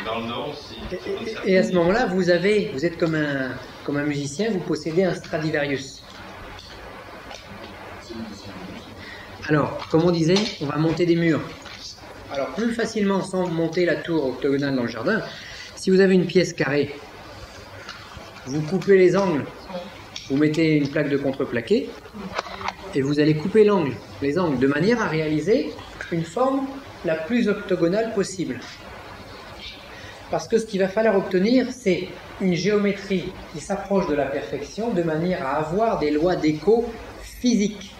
dans le nord aussi. Et à ce moment-là, vous êtes comme un musicien, vous possédez un Stradivarius. Alors, comme on disait, on va monter des murs. Alors, plus facilement, sans monter la tour octogonale dans le jardin, si vous avez une pièce carrée, vous coupez les angles, vous mettez une plaque de contreplaqué, et vous allez couper les angles, de manière à réaliser une forme la plus octogonale possible. Parce que ce qu'il va falloir obtenir, c'est une géométrie qui s'approche de la perfection, de manière à avoir des lois d'écho physiques.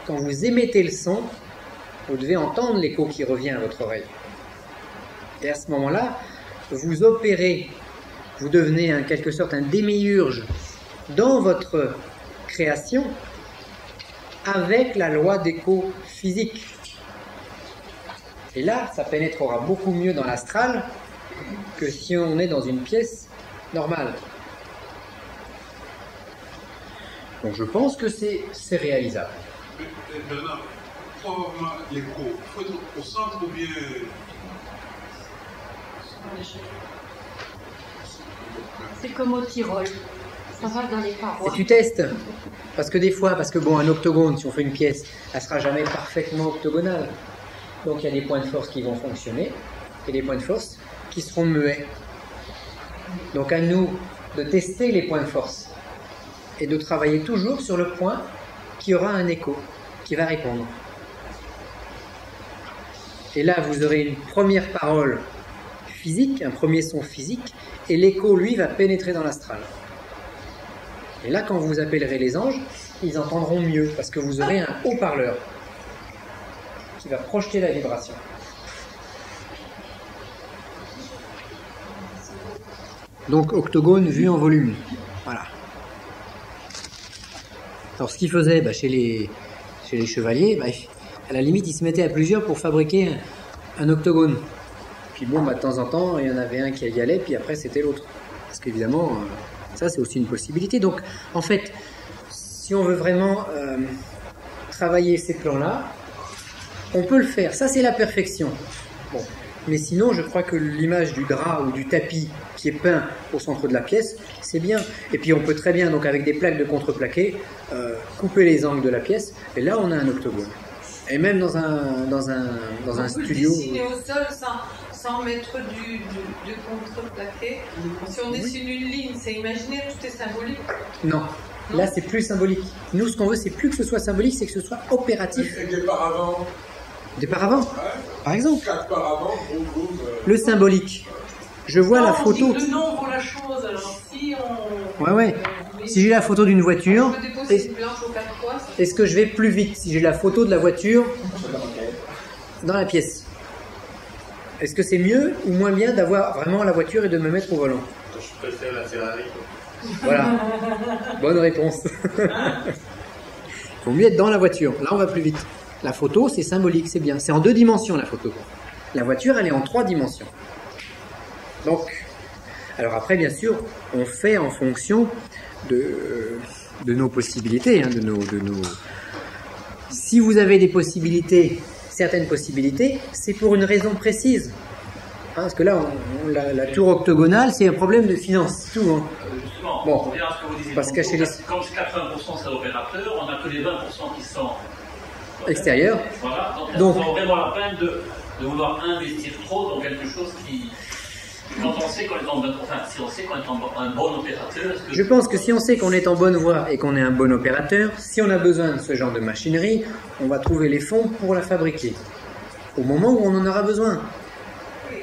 Quand vous émettez le son, vous devez entendre l'écho qui revient à votre oreille. Et à ce moment-là, vous opérez, vous devenez en quelque sorte un démiurge dans votre création avec la loi d'écho physique. Et là, ça pénétrera beaucoup mieux dans l'astral que si on est dans une pièce normale. Donc je pense que c'est réalisable. Bernard, probablement l'écho, il faut être au centre ou bien... C'est comme au Tyrol, ça va dans les parois. Et tu testes, parce que des fois, un octogone, si on fait une pièce, elle sera jamais parfaitement octogonale. Donc il y a des points de force qui vont fonctionner, et des points de force qui seront muets. Donc à nous de tester les points de force, et de travailler toujours sur le point qui aura un écho, qui va répondre. Et là, vous aurez une première parole physique, un premier son physique, et l'écho, lui, va pénétrer dans l'astral. Et là, quand vous appellerez les anges, ils entendront mieux, parce que vous aurez un haut-parleur qui va projeter la vibration. Donc, octogone vu en volume. Voilà. Alors, ce qu'ils faisaient chez les chevaliers, à la limite, ils se mettaient à plusieurs pour fabriquer un octogone. Puis bon, de temps en temps, il y en avait un qui y allait, puis après, c'était l'autre. Parce qu'évidemment, ça, c'est aussi une possibilité. Donc, en fait, si on veut vraiment travailler ces plans-là, on peut le faire. Ça, c'est la perfection. Bon. Mais sinon, je crois que l'image du drap ou du tapis qui est peint au centre de la pièce, c'est bien. Et puis, on peut très bien, donc avec des plaques de contreplaqué, couper les angles de la pièce. Et là, on a un octogone. Et même dans un studio... Dessiner au sol sans mettre du contreplaqué. Si on dessine une ligne, c'est imaginaire, tout est symbolique. Non. Là, c'est plus symbolique. Nous, ce qu'on veut, c'est plus que ce soit symbolique, c'est que ce soit opératif. Et des paravents. Des paravents, par exemple. 4 paravents, boum, boum. Le symbolique. Je vois la photo... On dit que le nom vaut la chose, alors si on... Ouais. Si j'ai la photo d'une voiture... On peut déposer une planche aux 4 fois. Est-ce que je vais plus vite si j'ai la photo de la voiture dans la pièce? Est-ce que c'est mieux ou moins bien d'avoir vraiment la voiture et de me mettre au volant? Je préfère la Ferrari. Voilà. Bonne réponse. Il faut mieux être dans la voiture. Là, on va plus vite. La photo, c'est symbolique, c'est bien. C'est en 2 dimensions, la photo. La voiture, elle est en 3 dimensions. Donc, alors après, bien sûr, on fait en fonction de nos possibilités, de nos... Si vous avez des possibilités, certaines possibilités, c'est pour une raison précise. Parce que là, la tour octogonale, c'est un problème de finance, tout. Justement, bon, on revient à ce que vous disiez. parce que chez les... Comme 80% c'est opérateur, on n'a que les 20% qui sont extérieurs. Voilà, donc ça vaut vraiment la peine de vouloir investir trop dans quelque chose qui... Quand on sait qu'on est en bonne... Enfin, si on sait qu'on est un bon opérateur... Je pense que si on sait qu'on est en bonne voie et qu'on est un bon opérateur, si on a besoin de ce genre de machinerie, on va trouver les fonds pour la fabriquer. Au moment où on en aura besoin.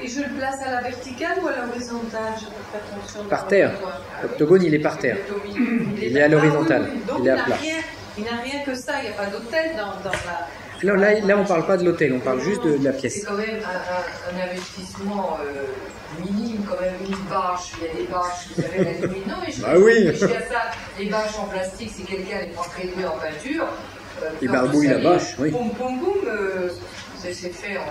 Et je le place à la verticale ou à l'horizontale? Je peux faire attention. Par terre. L'octogone, il est par terre. Il est à l'horizontale. Donc il est à plat. Il n'a rien que ça, il n'y a pas d'hôtel dans la... Là, on ne parle pas de l'hôtel, on parle juste de la pièce. C'est quand même un investissement minime, quand même, une bâche. Il y a des bâches qui s'appellent la limite. Non, mais je oui. réfléchis à ça. Les bâches en plastique, si quelqu'un n'est pas très doué en peinture. Il barbouille la bâche, oui. Boum, boum, boum, c'est fait en...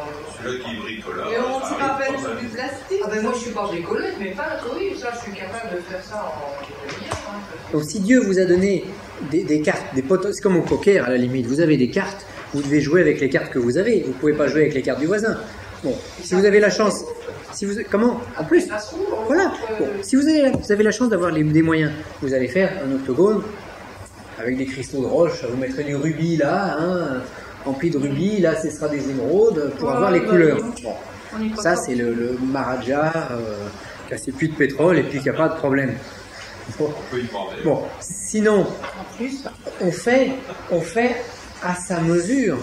Celui qui bricole. Et on se rappelle sur du plastique. Ah ben moi je suis pas bricoleuse, mais pas oui, ça je suis capable de faire ça en demi-heure. Donc si Dieu vous a donné des cartes, des potes, c'est comme au poker à la limite, vous avez des cartes, vous devez jouer avec les cartes que vous avez, vous ne pouvez pas jouer avec les cartes du voisin. Bon, si vous avez la chance, si vous, comment? En plus, voilà. Bon, si vous avez la chance d'avoir des moyens, vous allez faire un octogone avec des cristaux de roche. Vous mettrez du rubis là, hein, rempli de rubis. Là, ce sera des émeraudes pour avoir les couleurs. Bon, ça, c'est le Maharaja qui a ses puits de pétrole et puis qui n'a pas de problème. Bon, sinon, on fait à sa mesure.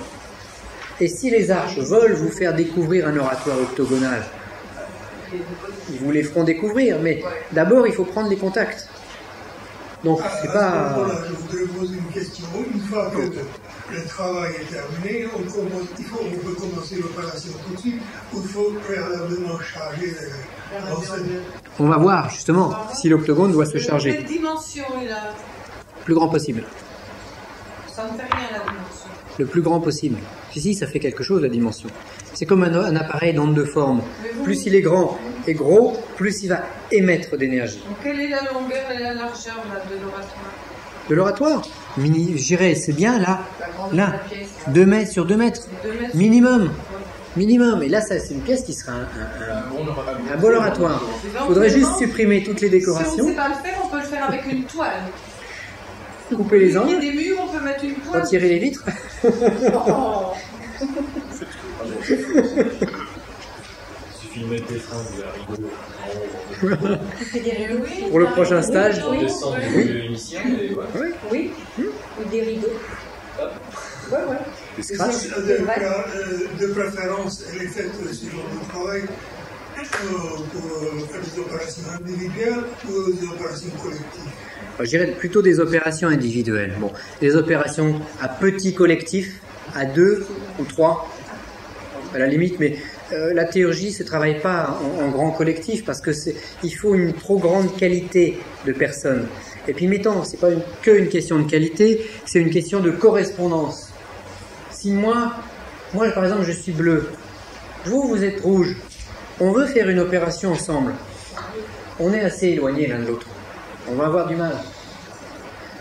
Et si les arches veulent vous faire découvrir un oratoire octogonal, ils vous les feront découvrir, mais d'abord il faut prendre les contacts. Donc c'est pas... Voilà, je voudrais poser une question. Une fois que le travail est terminé, on peut commencer l'opération tout de suite, ou il faut préalablement charger l'enseigne. On va voir justement si l'octogone doit se charger. Quelle dimension il a? Plus grand possible. Ça ne fait rien la dimension. Le plus grand possible. Si, ça fait quelque chose la dimension. C'est comme un appareil d'onde de forme. Plus il est grand et gros, plus il va émettre d'énergie. Donc, quelle est la longueur et la largeur là, de l'oratoire? De l'oratoire, je dirais, c'est bien là, 2 mètres sur 2 mètres, 2 mètres. minimum. Et là, ça, c'est une pièce qui sera un bon oratoire. Il faudrait juste supprimer toutes les Si on décorations, ne sait pas le faire, on peut le faire avec une toile. couper les Il y a angles, des murs, on peut mettre une toile. retirer les vitres. Oh. Il suffit de mettre des freins ou un rideau en haut. Pour le prochain stage. Pour descendre l'initial et voilà. Oui. Ou des rideaux. Des scratchs. De préférence, elle est faite ce genre de travail pour faire des opérations individuelles ou des opérations collectives. Je dirais plutôt des opérations individuelles. Bon, des opérations à petit collectif, à 2 ou 3, à la limite, mais la théurgie ne se travaille pas en grand collectif parce que il faut une trop grande qualité de personnes. Et puis mettons, c'est pas qu'une question de qualité, c'est une question de correspondance. Si moi par exemple je suis bleu, vous êtes rouge, on veut faire une opération ensemble, on est assez éloignés l'un de l'autre. On va avoir du mal.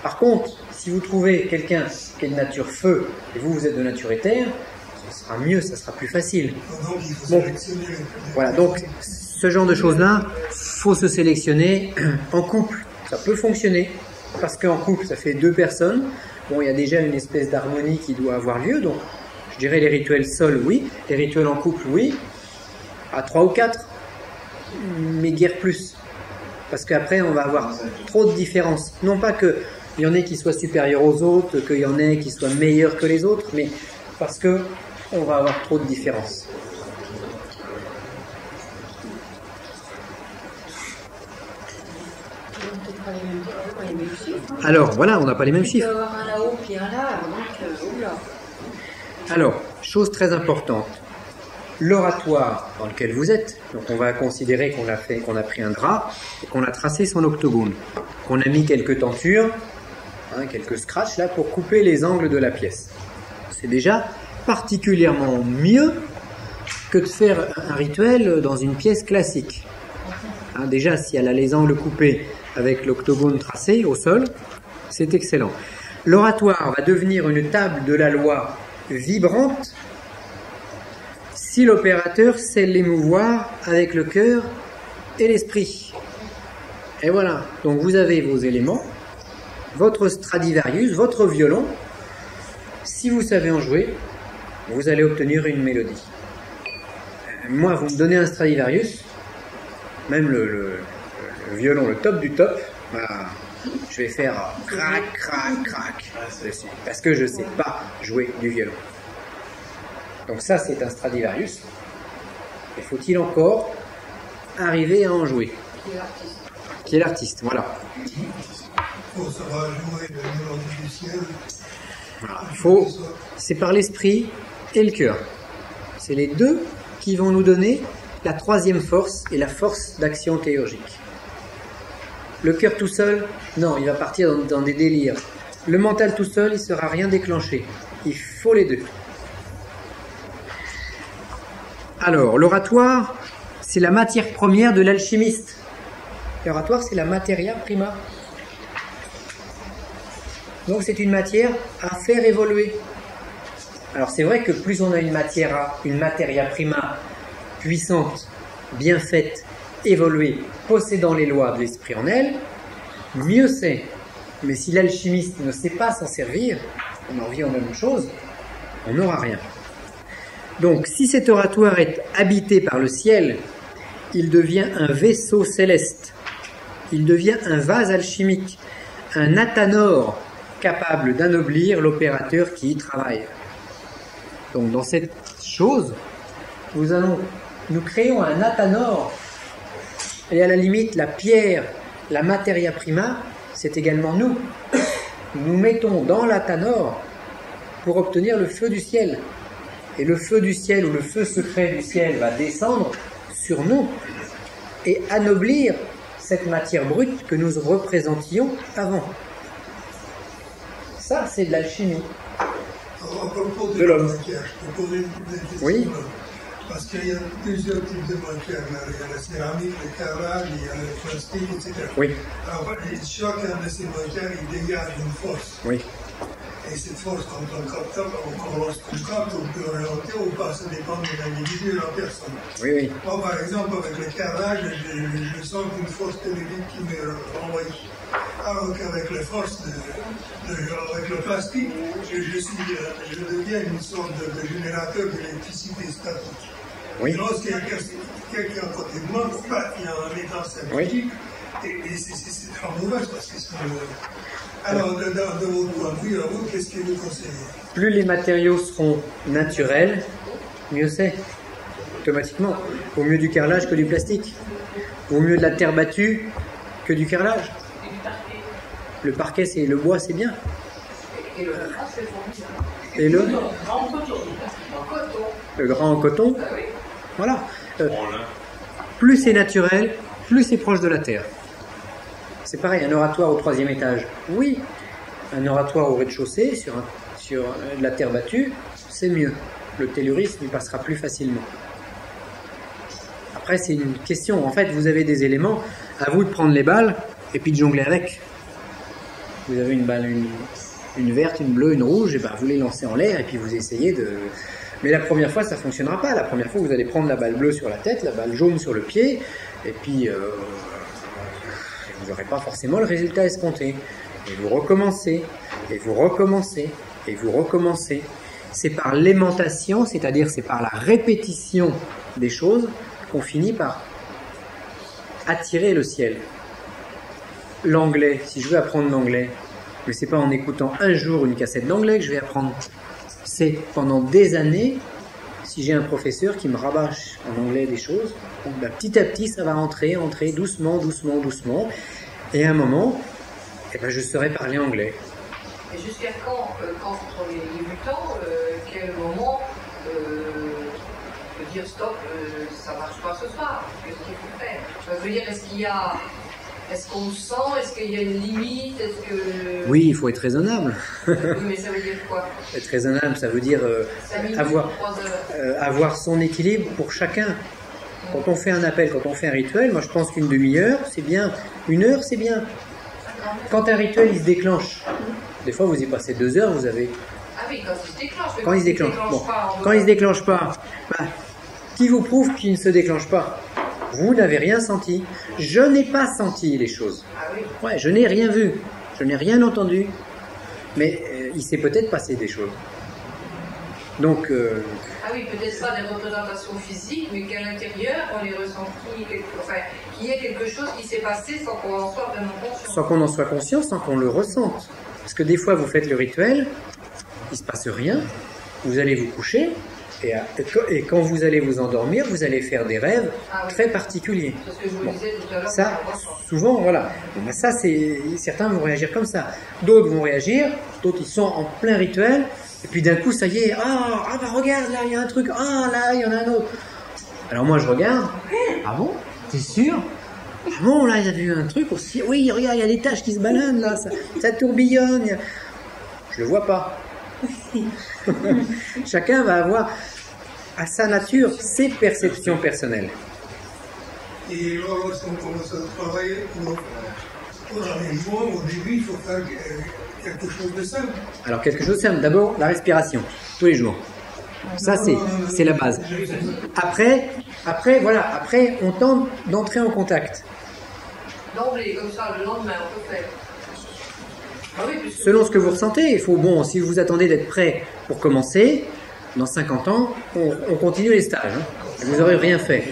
Par contre, si vous trouvez quelqu'un qui est de nature feu et vous êtes de nature éther, ça sera mieux, ça sera plus facile. Donc il faut Bon, sélectionner les voilà, donc ce genre de choses-là, faut se sélectionner en couple. Ça peut fonctionner parce qu'en couple, ça fait 2 personnes. Bon, il y a déjà une espèce d'harmonie qui doit avoir lieu, donc je dirais les rituels seuls, oui. Les rituels en couple, oui. À 3 ou 4, mais guère plus. Parce qu'après, on va avoir trop de différences. Non pas qu'il y en ait qui soient supérieurs aux autres, qu'il y en ait qui soient meilleurs que les autres, mais parce que on va avoir trop de différences. Alors, voilà, on n'a pas les mêmes Il chiffres. peut y avoir un là-haut puis un là, donc oula. Alors, chose très importante. L'oratoire dans lequel vous êtes, donc on va considérer qu'on a pris un drap et qu'on a tracé son octogone, qu'on a mis quelques tentures, quelques scratchs là pour couper les angles de la pièce. C'est déjà particulièrement mieux que de faire un rituel dans une pièce classique. Déjà, si elle a les angles coupés avec l'octogone tracé au sol, c'est excellent. L'oratoire va devenir une table de la loi vibrante si l'opérateur sait l'émouvoir avec le cœur et l'esprit. Et voilà, donc vous avez vos éléments, votre Stradivarius, votre violon. Si vous savez en jouer, vous allez obtenir une mélodie. Moi, vous me donnez un Stradivarius, même le violon, le top du top, je vais faire crac, crac, crac dessus, parce que je ne sais pas jouer du violon. Donc ça, c'est un Stradivarius. Et faut-il encore arriver à en jouer? Qui est l'artiste, voilà. pour savoir jouer le mélodie du ciel. Voilà. C'est par l'esprit et le cœur. C'est les deux qui vont nous donner la troisième force et la force d'action théurgique. Le cœur tout seul, non, il va partir dans des délires. Le mental tout seul, il ne sera rien déclenché. Il faut les deux. Alors, l'oratoire, c'est la matière première de l'alchimiste. L'oratoire, c'est la materia prima. Donc, c'est une matière à faire évoluer. Alors, c'est vrai que plus on a une materia prima puissante, bien faite, évoluée, possédant les lois de l'esprit en elle, mieux c'est. Mais si l'alchimiste ne sait pas s'en servir, on en revient aux mêmes choses, on n'aura rien. Donc, si cet oratoire est habité par le ciel, il devient un vaisseau céleste, il devient un vase alchimique, un athanor capable d'anoblir l'opérateur qui y travaille. Donc, dans cette chose, nous créons un athanor, et à la limite, la pierre, la materia prima, c'est également nous. Nous mettons dans l'athanor pour obtenir le feu du ciel. Et le feu du ciel, ou le feu secret du ciel, va descendre sur nous et anoblir cette matière brute que nous représentions avant. Ça, c'est de l'alchimie. À propos de l'homme. matière, je peux poser une question. Oui. Parce qu'il y a plusieurs types de matière. Il y a la céramique, le carrelage, il y a le plastique, etc. Oui, Alors, chacun de ces matières, il dégage une force. oui, Et cette force, quand on capte, lorsqu'on capte, on peut orienter ou pas, ça dépend de l'individu et de la personne. oui, oui. Moi, par exemple, avec le carrelage, je sens une force télévique qui me renvoie. Alors qu'avec les forces avec le plastique, je deviens une sorte de générateur d'électricité statique. Oui. Et lorsqu'il y a quelqu'un à côté de moi, il y a un état synthétique, et c'est très mauvais parce que c'est alors, de votre point de vue, à vous, qu'est-ce que vous conseillez? Plus les matériaux seront naturels, mieux c'est. Automatiquement. Vaut mieux du carrelage que du plastique. Vaut mieux de la terre battue que du carrelage. Le parquet, c'est le bois, c'est bien. Et le drap, c'est formidable. Et le En coton. En coton. le drap en coton, Ah oui. voilà. Plus c'est naturel, plus c'est proche de la terre. C'est pareil, un oratoire au 3e étage, oui. Un oratoire au rez-de-chaussée, sur de la terre battue, c'est mieux. Le tellurisme, il passera plus facilement. Après, c'est une question. En fait, vous avez des éléments, à vous de prendre les balles et puis de jongler avec. Vous avez une balle, une verte, une bleue, une rouge, et ben vous les lancez en l'air et puis vous essayez de... Mais la première fois, ça ne fonctionnera pas. La première fois, vous allez prendre la balle bleue sur la tête, la balle jaune sur le pied, et puis vous n'aurez pas forcément le résultat escompté. Et vous recommencez, et vous recommencez, et vous recommencez. C'est par l'aimantation, c'est-à-dire c'est par la répétition des choses qu'on finit par attirer le ciel. L'anglais, si je veux apprendre l'anglais, mais c'est pas en écoutant un jour une cassette d'anglais que je vais apprendre. C'est pendant des années, si j'ai un professeur qui me rabâche en anglais des choses, donc, ben, petit à petit ça va entrer doucement, doucement, doucement, et à un moment, eh ben, je saurai parler anglais. Et jusqu'à quand on est débutant, quel moment on peut dire stop, ça marche pas ce soir, qu'est-ce qu'il faut faire? Je veux dire, est-ce qu'on le sent? Est-ce qu'il y a une limite? Est-ce que... Oui, il faut être raisonnable. Oui, mais ça veut dire quoi? Être raisonnable, ça veut dire 5 minutes, avoir 3 heures. avoir son équilibre pour chacun. Quand on fait un appel, quand on fait un rituel, moi je pense qu'une demi-heure, c'est bien. 1 heure, c'est bien. Quand un rituel, il se déclenche, des fois vous y passez 2 heures, vous avez... Ah oui, quand il se déclenche. Quand il se déclenche, bon. Quand il se déclenche pas, bah, qui vous prouve qu'il ne se déclenche pas? Vous n'avez rien senti. Je n'ai pas senti les choses. Ah oui. Ouais, je n'ai rien vu. Je n'ai rien entendu. Mais il s'est peut-être passé des choses. Donc... Ah oui, peut-être pas des représentations physiques, mais qu'à l'intérieur, on les ressentit, enfin, qu'il y ait quelque chose qui s'est passé sans qu'on en soit vraiment conscient. Sans qu'on en soit conscient, sans qu'on le ressente. Parce que des fois, vous faites le rituel, il ne se passe rien, vous allez vous coucher, et quand vous allez vous endormir, vous allez faire des rêves très particuliers. C'est ce que je vous disais tout à l'heure. Ça, souvent, voilà. Ben ça, certains vont réagir comme ça. D'autres vont réagir, d'autres, ils sont en plein rituel, et puis d'un coup, ça y est, bah regarde, là, il y a un truc, là, il y en a un autre. Alors moi, je regarde, ah bon, t'es sûr? Ah bon, là, il y a vu un truc aussi, oui, regarde, il y a des taches qui se baladent, là, ça tourbillonne. Je le vois pas. Chacun va avoir à sa nature ses perceptions personnelles. Et lorsqu'on commence à travailler pour aller loin, au début, il faut faire quelque chose de simple. Alors quelque chose de simple, d'abord la respiration, tous les jours. Ça, c'est la base. Après, voilà, après, on tente d'entrer en contact. D'emblée, comme ça, le lendemain, on peut faire. Ah oui, puisque... Selon ce que vous ressentez, il faut, bon, si vous attendez d'être prêt pour commencer, dans 50 ans, on continue les stages. Hein. Vous n'aurez rien fait.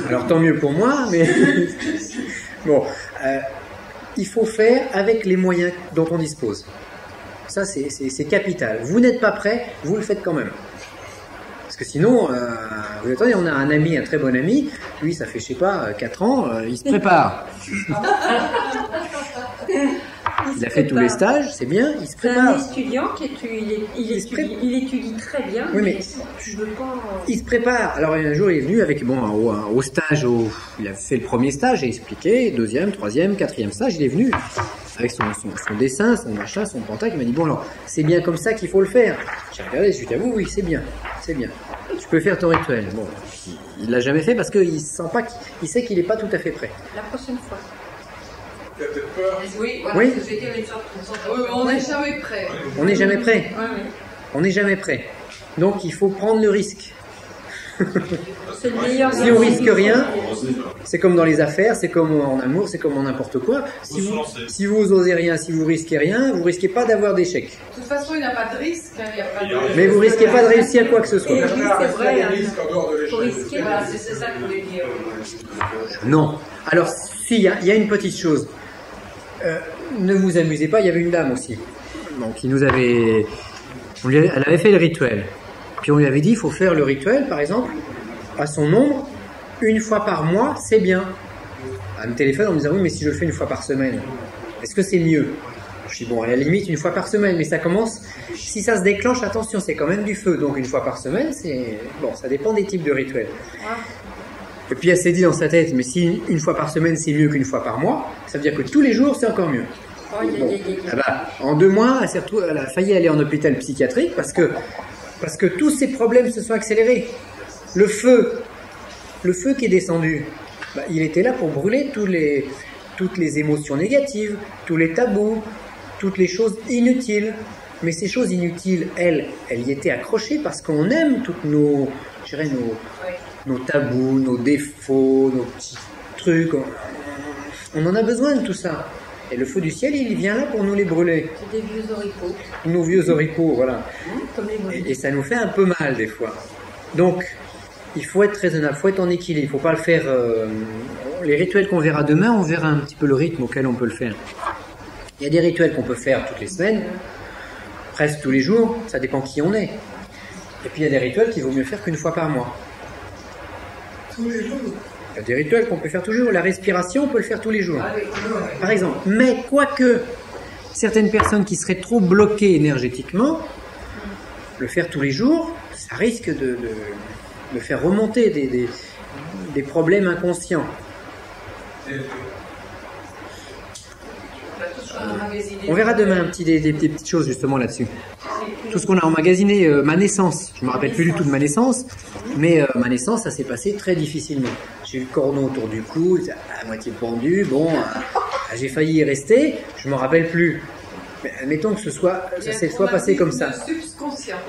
Alors tant mieux pour moi, mais bon, il faut faire avec les moyens dont on dispose. Ça, c'est capital. Vous n'êtes pas prêt, vous le faites quand même. Parce que sinon, vous attendez, on a un ami, un très bon ami, lui, ça fait, je sais pas, 4 ans, il se prépare. Il a fait tous les stages, c'est bien, il se C'est prépare. un étudiant qui il étudie très bien, Oui, mais je veux pas... il se prépare. Alors un jour, il est venu avec au stage, il a fait le premier stage, j'ai expliqué, deuxième, troisième, quatrième stage, il est venu avec son dessin, son machin, son pentacle, il m'a dit bon alors, c'est bien comme ça qu'il faut le faire. J'ai regardé, je lui ai dit oui, c'est bien, c'est bien. Tu peux faire ton rituel. Bon, il l'a jamais fait parce qu'il sent pas, il sait qu'il n'est pas tout à fait prêt. La prochaine fois. Il y a peut-être peur. Oui, voilà, Oui. je vais dire une sorte Oui, mais on n'est jamais prêt. On n'est jamais prêt. Ouais, ouais. On n'est jamais prêt. Donc il faut prendre le risque. C'est le meilleur. Si on risque rien, c'est comme dans les affaires, c'est comme en amour, c'est comme en n'importe quoi. Si vous osez rien, si vous risquez rien, vous risquez pas d'avoir d'échec. De toute façon, il n'y a pas de risque. Hein, il n'y a pas de... Mais vous risquez pas de réussir quoi que ce soit. Et oui, c'est vrai. Il y a des risques en dehors de Faut l'échec. risquer. Voilà, c'est ça que je voulais dire. Non. Alors, si, il y a une petite chose. Ne vous amusez pas, il y avait une dame aussi. Donc, qui nous avait... Elle avait fait le rituel. Puis on lui avait dit, il faut faire le rituel, par exemple, à son nombre, une fois par mois, c'est bien. Elle me téléphone en me disant, oui, mais si je le fais une fois par semaine, est-ce que c'est mieux? Je dis, bon, à la limite, une fois par semaine, mais ça commence... Si ça se déclenche, attention, c'est quand même du feu. Donc, une fois par semaine, c'est... Bon, ça dépend des types de rituels. Et puis elle s'est dit dans sa tête, mais si une fois par semaine c'est mieux qu'une fois par mois, ça veut dire que tous les jours c'est encore mieux. Bon. Ah bah, en 2 mois, elle a failli aller en hôpital psychiatrique parce que tous ces problèmes se sont accélérés. Le feu qui est descendu, bah, il était là pour brûler toutes les émotions négatives, tous les tabous, toutes les choses inutiles. Mais ces choses inutiles, elles y étaient accrochées parce qu'on aime toutes nos tabous, nos défauts, nos petits trucs. On en a besoin de tout ça. Et le feu du ciel, il vient là pour nous les brûler. C'est des vieux oripeaux. Nos vieux oripeaux, voilà. Comme les mots. Et ça nous fait un peu mal des fois. Donc, il faut être raisonnable, il faut être en équilibre. Il ne faut pas le faire... les rituels qu'on verra demain, on verra un petit peu le rythme auquel on peut le faire. Il y a des rituels qu'on peut faire toutes les semaines, presque tous les jours, ça dépend qui on est. Et puis il y a des rituels qu'il vaut mieux faire qu'une fois par mois. Tous les jours. Il y a des rituels qu'on peut faire toujours. La respiration, on peut le faire tous les jours. Par exemple. Mais quoique certaines personnes qui seraient trop bloquées énergétiquement, le faire tous les jours, ça risque de faire remonter des problèmes inconscients. On verra demain des petites choses justement là-dessus. Tout ce qu'on a emmagasiné, ma naissance, je ne me rappelle plus du tout de ma naissance, mais ma naissance, ça s'est passé très difficilement. J'ai eu le cordon autour du cou, à moitié pendu, bon, j'ai failli y rester, je ne me rappelle plus. Mais admettons que ça s'est soit passé comme ça.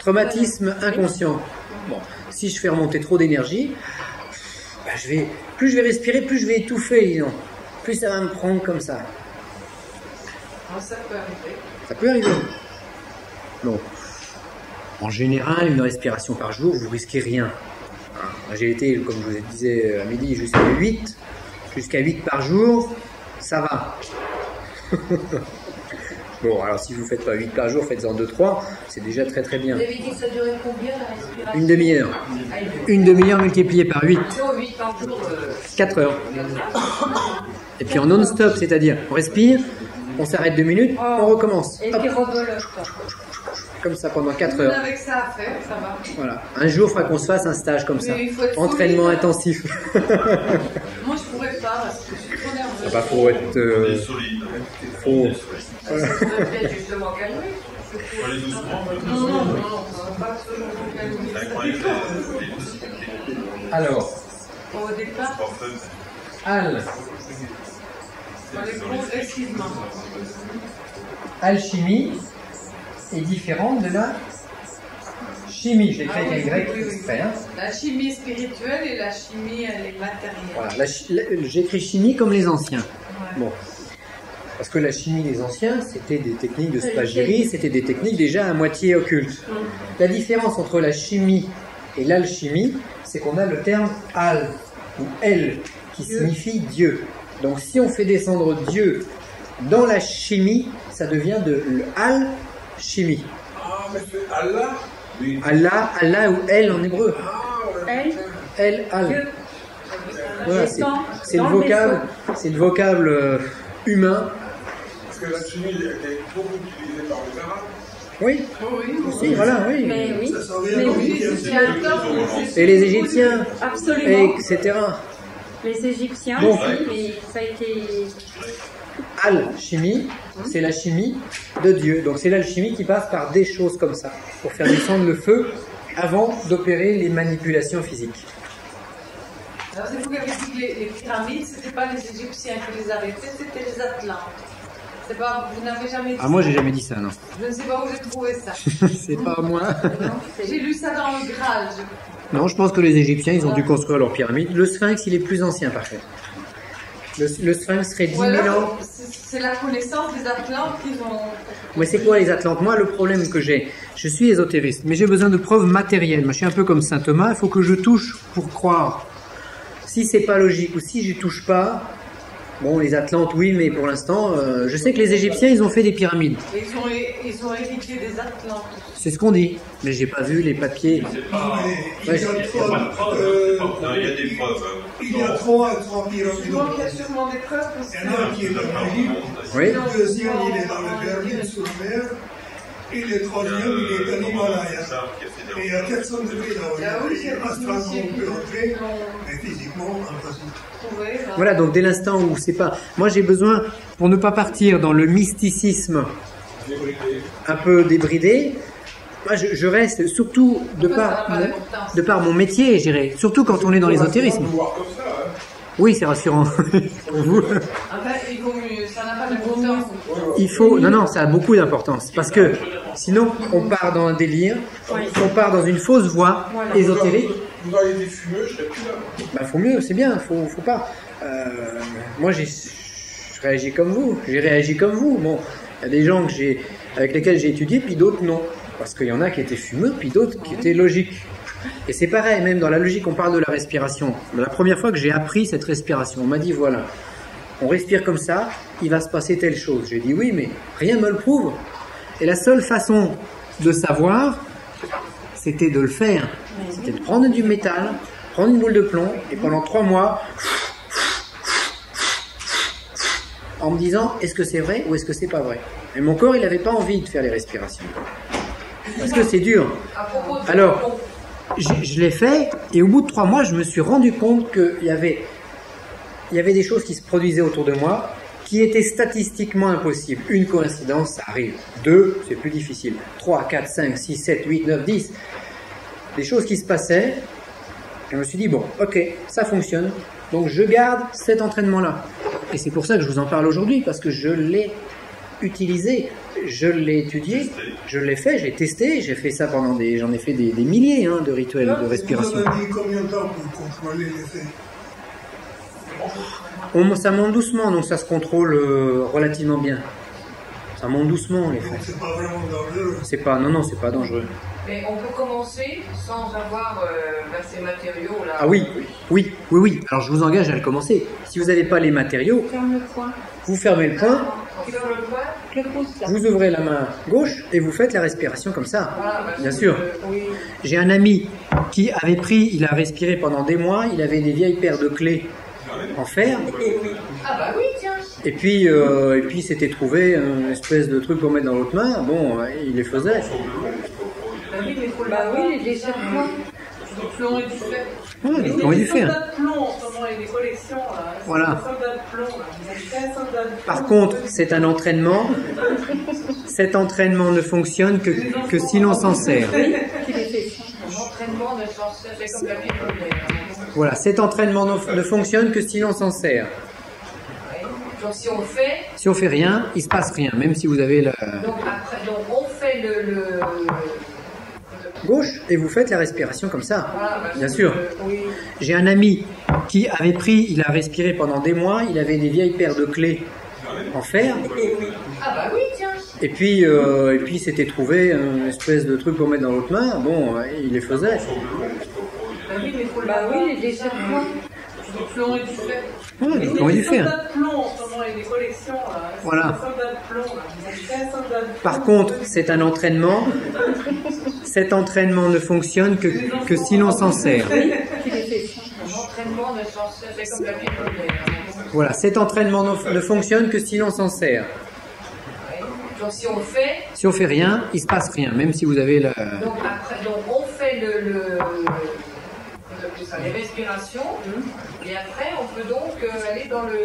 Traumatisme inconscient. Bon, si je fais remonter trop d'énergie, bah, plus je vais respirer, plus je vais étouffer, disons. Plus ça va me prendre comme ça. Ça peut arriver. Ça peut arriver. Donc, en général, une respiration par jour, vous risquez rien. J'ai été, comme je vous disais à midi, jusqu'à 8 par jour, ça va. Bon, alors si vous ne faites pas 8 par jour, faites-en 2-3, c'est déjà très très bien. Vous avez dit que ça durait combien la respiration? Une demi-heure. Une demi-heure multipliée par 8. Non, 8 par jour. 4 heures. Et puis en non-stop, c'est-à-dire, on respire, on s'arrête 2 minutes, on recommence. Et Hop. puis rebelote. Comme ça pendant 4 heures. Avec ça à faire, ça va. Voilà. Un jour, il faudra qu'on se fasse un stage comme ça. Mais il faut être Entraînement solide. intensif. Moi, je pourrais pas parce que je suis trop nerveuse. Bah, faut être... solide. faut... Ça peut peut-être justement calmer. Faut aller doucement. Non, pas toujours tout calmer. C'est incroyable. Alors, Au départ, Al, on est progressivement. alchimie est différente de la chimie, je l'ai écrit avec un Y oui, oui. exprès. Hein. La chimie spirituelle et la chimie, elle est matérielle. Voilà, j'écris chimie comme les anciens. Ouais. Bon. Parce que la chimie des anciens, c'était des techniques de spagyrie, c'était des techniques déjà à moitié occultes. La différence entre la chimie et l'alchimie, c'est qu'on a le terme al ou el qui signifie Dieu. Donc si on fait descendre Dieu dans la chimie, ça devient de l'al-chimie. Ah, mais c'est Allah. Oui. Allah, Allah ou El en hébreu. Ah, ouais. Elle, El, al. Dieu. Voilà, Descend c'est le dans le vocable, c'est le vocable humain. Parce que la chimie elle est beaucoup utilisée par les Arabes. Oui, Oui, aussi, voilà, oui. Mais oui, Ça s'en vient mais dans oui, le Il y a un temps où c'est- Et les Égyptiens, absolument. etc. Les Égyptiens Bon. aussi, mais ça a été... Alchimie, c'est la chimie de Dieu. Donc c'est l'alchimie qui passe par des choses comme ça, pour faire descendre le feu avant d'opérer les manipulations physiques. Alors, c'est vous qui avez dit que les pyramides, c'était pas les Égyptiens qui les avaient fait, c'était les Atlantes. C'est pas, vous n'avez jamais dit Ah, moi ça. j'ai jamais dit ça, non. Je ne sais pas où j'ai trouvé ça. C'est pas moi. J'ai lu ça dans le Graal. je- Non, je pense que les Égyptiens, ils ont dû construire leur pyramide. Le sphinx, il est plus ancien, par contre. Le sphinx serait 10 Ou 000 ans. alors, c'est la connaissance des Atlantes qu'ils ont. Mais c'est quoi les Atlantes? Moi, le problème que j'ai, je suis ésotériste, mais j'ai besoin de preuves matérielles. Moi, je suis un peu comme saint Thomas, il faut que je touche pour croire. Si c'est pas logique ou si je touche pas, bon, les Atlantes, oui, mais pour l'instant, je sais que les Égyptiens, ils ont fait des pyramides. Ils ont hérité des Atlantes. C'est ce qu'on dit. Mais j'ai pas vu les papiers. C'est pas. Mais Ouais, il y a Il n'y a pas de preuve. C'est pas Non, il y a prouvé. des preuves. il y a trois pyramides. Je vois qu'il y a sûrement des preuves parce Il y en a un qui est dans l'Égypte, Oui. le deuxième il est dans le Vermine sur mer, et le troisième il est en Himalaya. Et il y a 400 degrés là-haut. Astralement on peut entrer, mais physiquement impossible. trouvé. Là. Voilà, donc dès l'instant où c'est pas... Moi, j'ai besoin, pour ne pas partir dans le mysticisme un peu débridé, moi, je reste surtout de par mon métier, je dirais. Surtout quand on est dans l'ésotérisme. On peut voir comme ça, hein. Oui, c'est rassurant pour vous. En fait, il vaut mieux. Ça n'a pas d'importance. Il faut... Non, non, ça a beaucoup d'importance. Parce que sinon, on part dans un délire, on part dans une fausse voie ésotérique. Vous auriez été fumeux, je serais plus là. Bah, faut mieux, c'est bien, faut pas. Moi, je réagis comme vous, j'ai réagi comme vous. Bon, il y a des gens avec lesquels j'ai étudié, puis d'autres non. Parce qu'il y en a qui étaient fumeux, puis d'autres qui étaient logiques. Et c'est pareil, même dans la logique, on parle de la respiration. La première fois que j'ai appris cette respiration, on m'a dit voilà, on respire comme ça, il va se passer telle chose. J'ai dit oui, mais rien ne me le prouve. Et la seule façon de savoir, c'était de le faire. C'était de prendre du métal, prendre une boule de plomb, et pendant 3 mois, en me disant est-ce que c'est vrai ou est-ce que c'est pas vrai. Et mon corps, il n'avait pas envie de faire les respirations. Parce que c'est dur. À propos de Alors, je l'ai fait, et au bout de 3 mois, je me suis rendu compte qu'il y avait des choses qui se produisaient autour de moi qui étaient statistiquement impossibles. Une coïncidence, ça arrive. 2, c'est plus difficile. 3, 4, 5, 6, 7, 8, 9, 10. Des choses qui se passaient, je me suis dit, bon, ok, ça fonctionne, donc je garde cet entraînement-là. Et c'est pour ça que je vous en parle aujourd'hui, parce que je l'ai utilisé, je l'ai étudié, je l'ai fait, j'ai testé, j'ai fait ça j'en ai fait des milliers de rituels de respiration. Vous avez mis combien de temps pour contrôler l'effet? Ça monte doucement, donc ça se contrôle relativement bien. Ça monte doucement, les Donc faits. c'est pas vraiment dangereux. Non, c'est pas dangereux. Mais on peut commencer sans avoir ces matériaux là. Ah oui. Alors je vous engage à le commencer. Si vous n'avez pas les matériaux, Ferme le poing. vous fermez le poing, On ferme le poing. Le pouce, là. vous ouvrez la main gauche et vous faites la respiration comme ça. Voilà, Bien sûr. Oui. J'ai un ami qui avait il a respiré pendant des mois, il avait des vieilles paires de clés en fer, Ah bah oui, tiens. et puis il s'était trouvé une espèce de truc pour mettre dans l'autre main, bon, il les faisait. Bah oui, mais il faut le Bah avoir. oui, les serpents. Du plomb et du fer. Ouais, Mais on aurait dû des faire. soldats de plomb en ce moment, il y a des collections là. Voilà. Des soldats de plomb là. Vous avez 15 soldats de plomb. Par contre, c'est un entraînement. Cet entraînement ne fonctionne que si l'on s'en sert. L'entraînement de sorcière, c'est comme la Bible. Voilà, cet entraînement ne fonctionne que si l'on s'en sert. Donc si on fait, Si on fait rien, il se passe rien, même si vous avez la... donc on fait gauche, et vous faites la respiration comme ça. Voilà, Bien sûr. Oui. J'ai un ami qui avait pris, il a respiré pendant des mois, il avait des vieilles paires de clés en fer, Ah bah oui, tiens. et puis il s'était trouvé une espèce de truc pour mettre dans l'autre main, bon, il les faisait. Bah oui, mais faut le Bah oui, les déchets Du plomb et du fer. Ouais, Et on des du fer. soldats de plomb en ce moment, il y a des collections là. C'est Voilà. des soldats de plomb là. Ils ont fait un soldat de plomb. Par contre, c'est un entraînement. Cet entraînement ne fonctionne que si l'on s'en sert. L'entraînement de s'en c'est comme la vie de Voilà, cet entraînement ne fonctionne que si l'on s'en sert. Donc si on fait, Si on fait rien, il se passe rien, même si vous avez la... donc on fait les respirations, et après on peut donc aller dans le...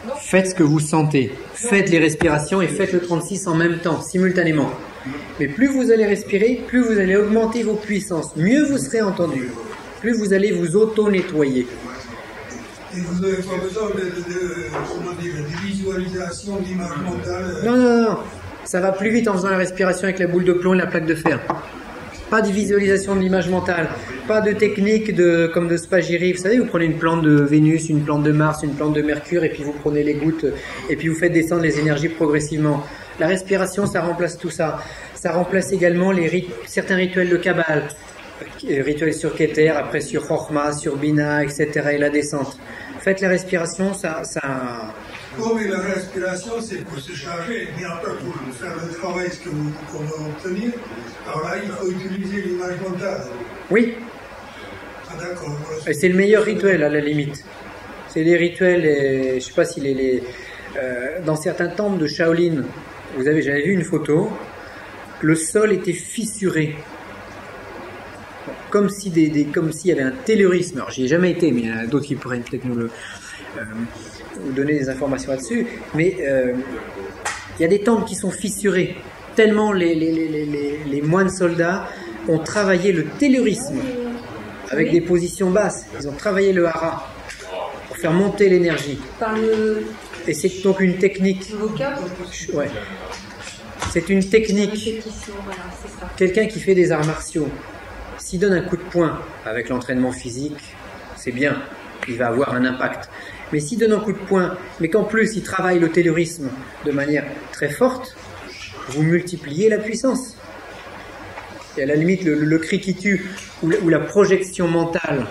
Non. Faites ce que vous sentez. Faites les respirations et faites le 36 en même temps, simultanément. Mais plus vous allez respirer, plus vous allez augmenter vos puissances. Mieux vous serez entendu. Plus vous allez vous auto-nettoyer. Et vous n'avez pas besoin de visualisation, d'image mentale. Non, non, non. Ça va plus vite en faisant la respiration avec la boule de plomb et la plaque de fer. Pas de visualisation de l'image mentale. Pas de technique comme de Spagyri. Vous savez, vous prenez une plante de Vénus, une plante de Mars, une plante de Mercure, et puis vous prenez les gouttes, et puis vous faites descendre les énergies progressivement. La respiration, ça remplace tout ça. Ça remplace également certains rituels de Kabbale. Rituels sur Keter, après sur Chochma, sur Bina, etc. et la descente. Faites la respiration, ça... Oh, mais la respiration, c'est pour se charger, mais après, pour faire le travail qu'on va obtenir, alors là, il faut utiliser l'image mentale. Oui, Ah, d'accord. Voilà. et c'est le meilleur rituel à la limite. C'est les rituels, je ne sais pas si dans certains temples de Shaolin, j'avais vu une photo, le sol était fissuré. Comme s'il y avait un tellurisme. Alors j'y ai jamais été, mais il y en a d'autres qui pourraient peut-être nous donner des informations là-dessus. Mais il y a des temples qui sont fissurés. Tellement les moines soldats ont travaillé le tellurisme avec des positions basses. Ils ont travaillé le hara pour faire monter l'énergie. Par le Et c'est donc une technique. vocable. Ouais. C'est une technique. Répétition, voilà, c'est ça. Quelqu'un qui fait des arts martiaux, s'il donne un coup de poing avec l'entraînement physique, c'est bien, il va avoir un impact. Mais s'il donne un coup de poing, mais qu'en plus il travaille le tellurisme de manière très forte, vous multipliez la puissance. Et à la limite, le cri qui tue, ou la projection mentale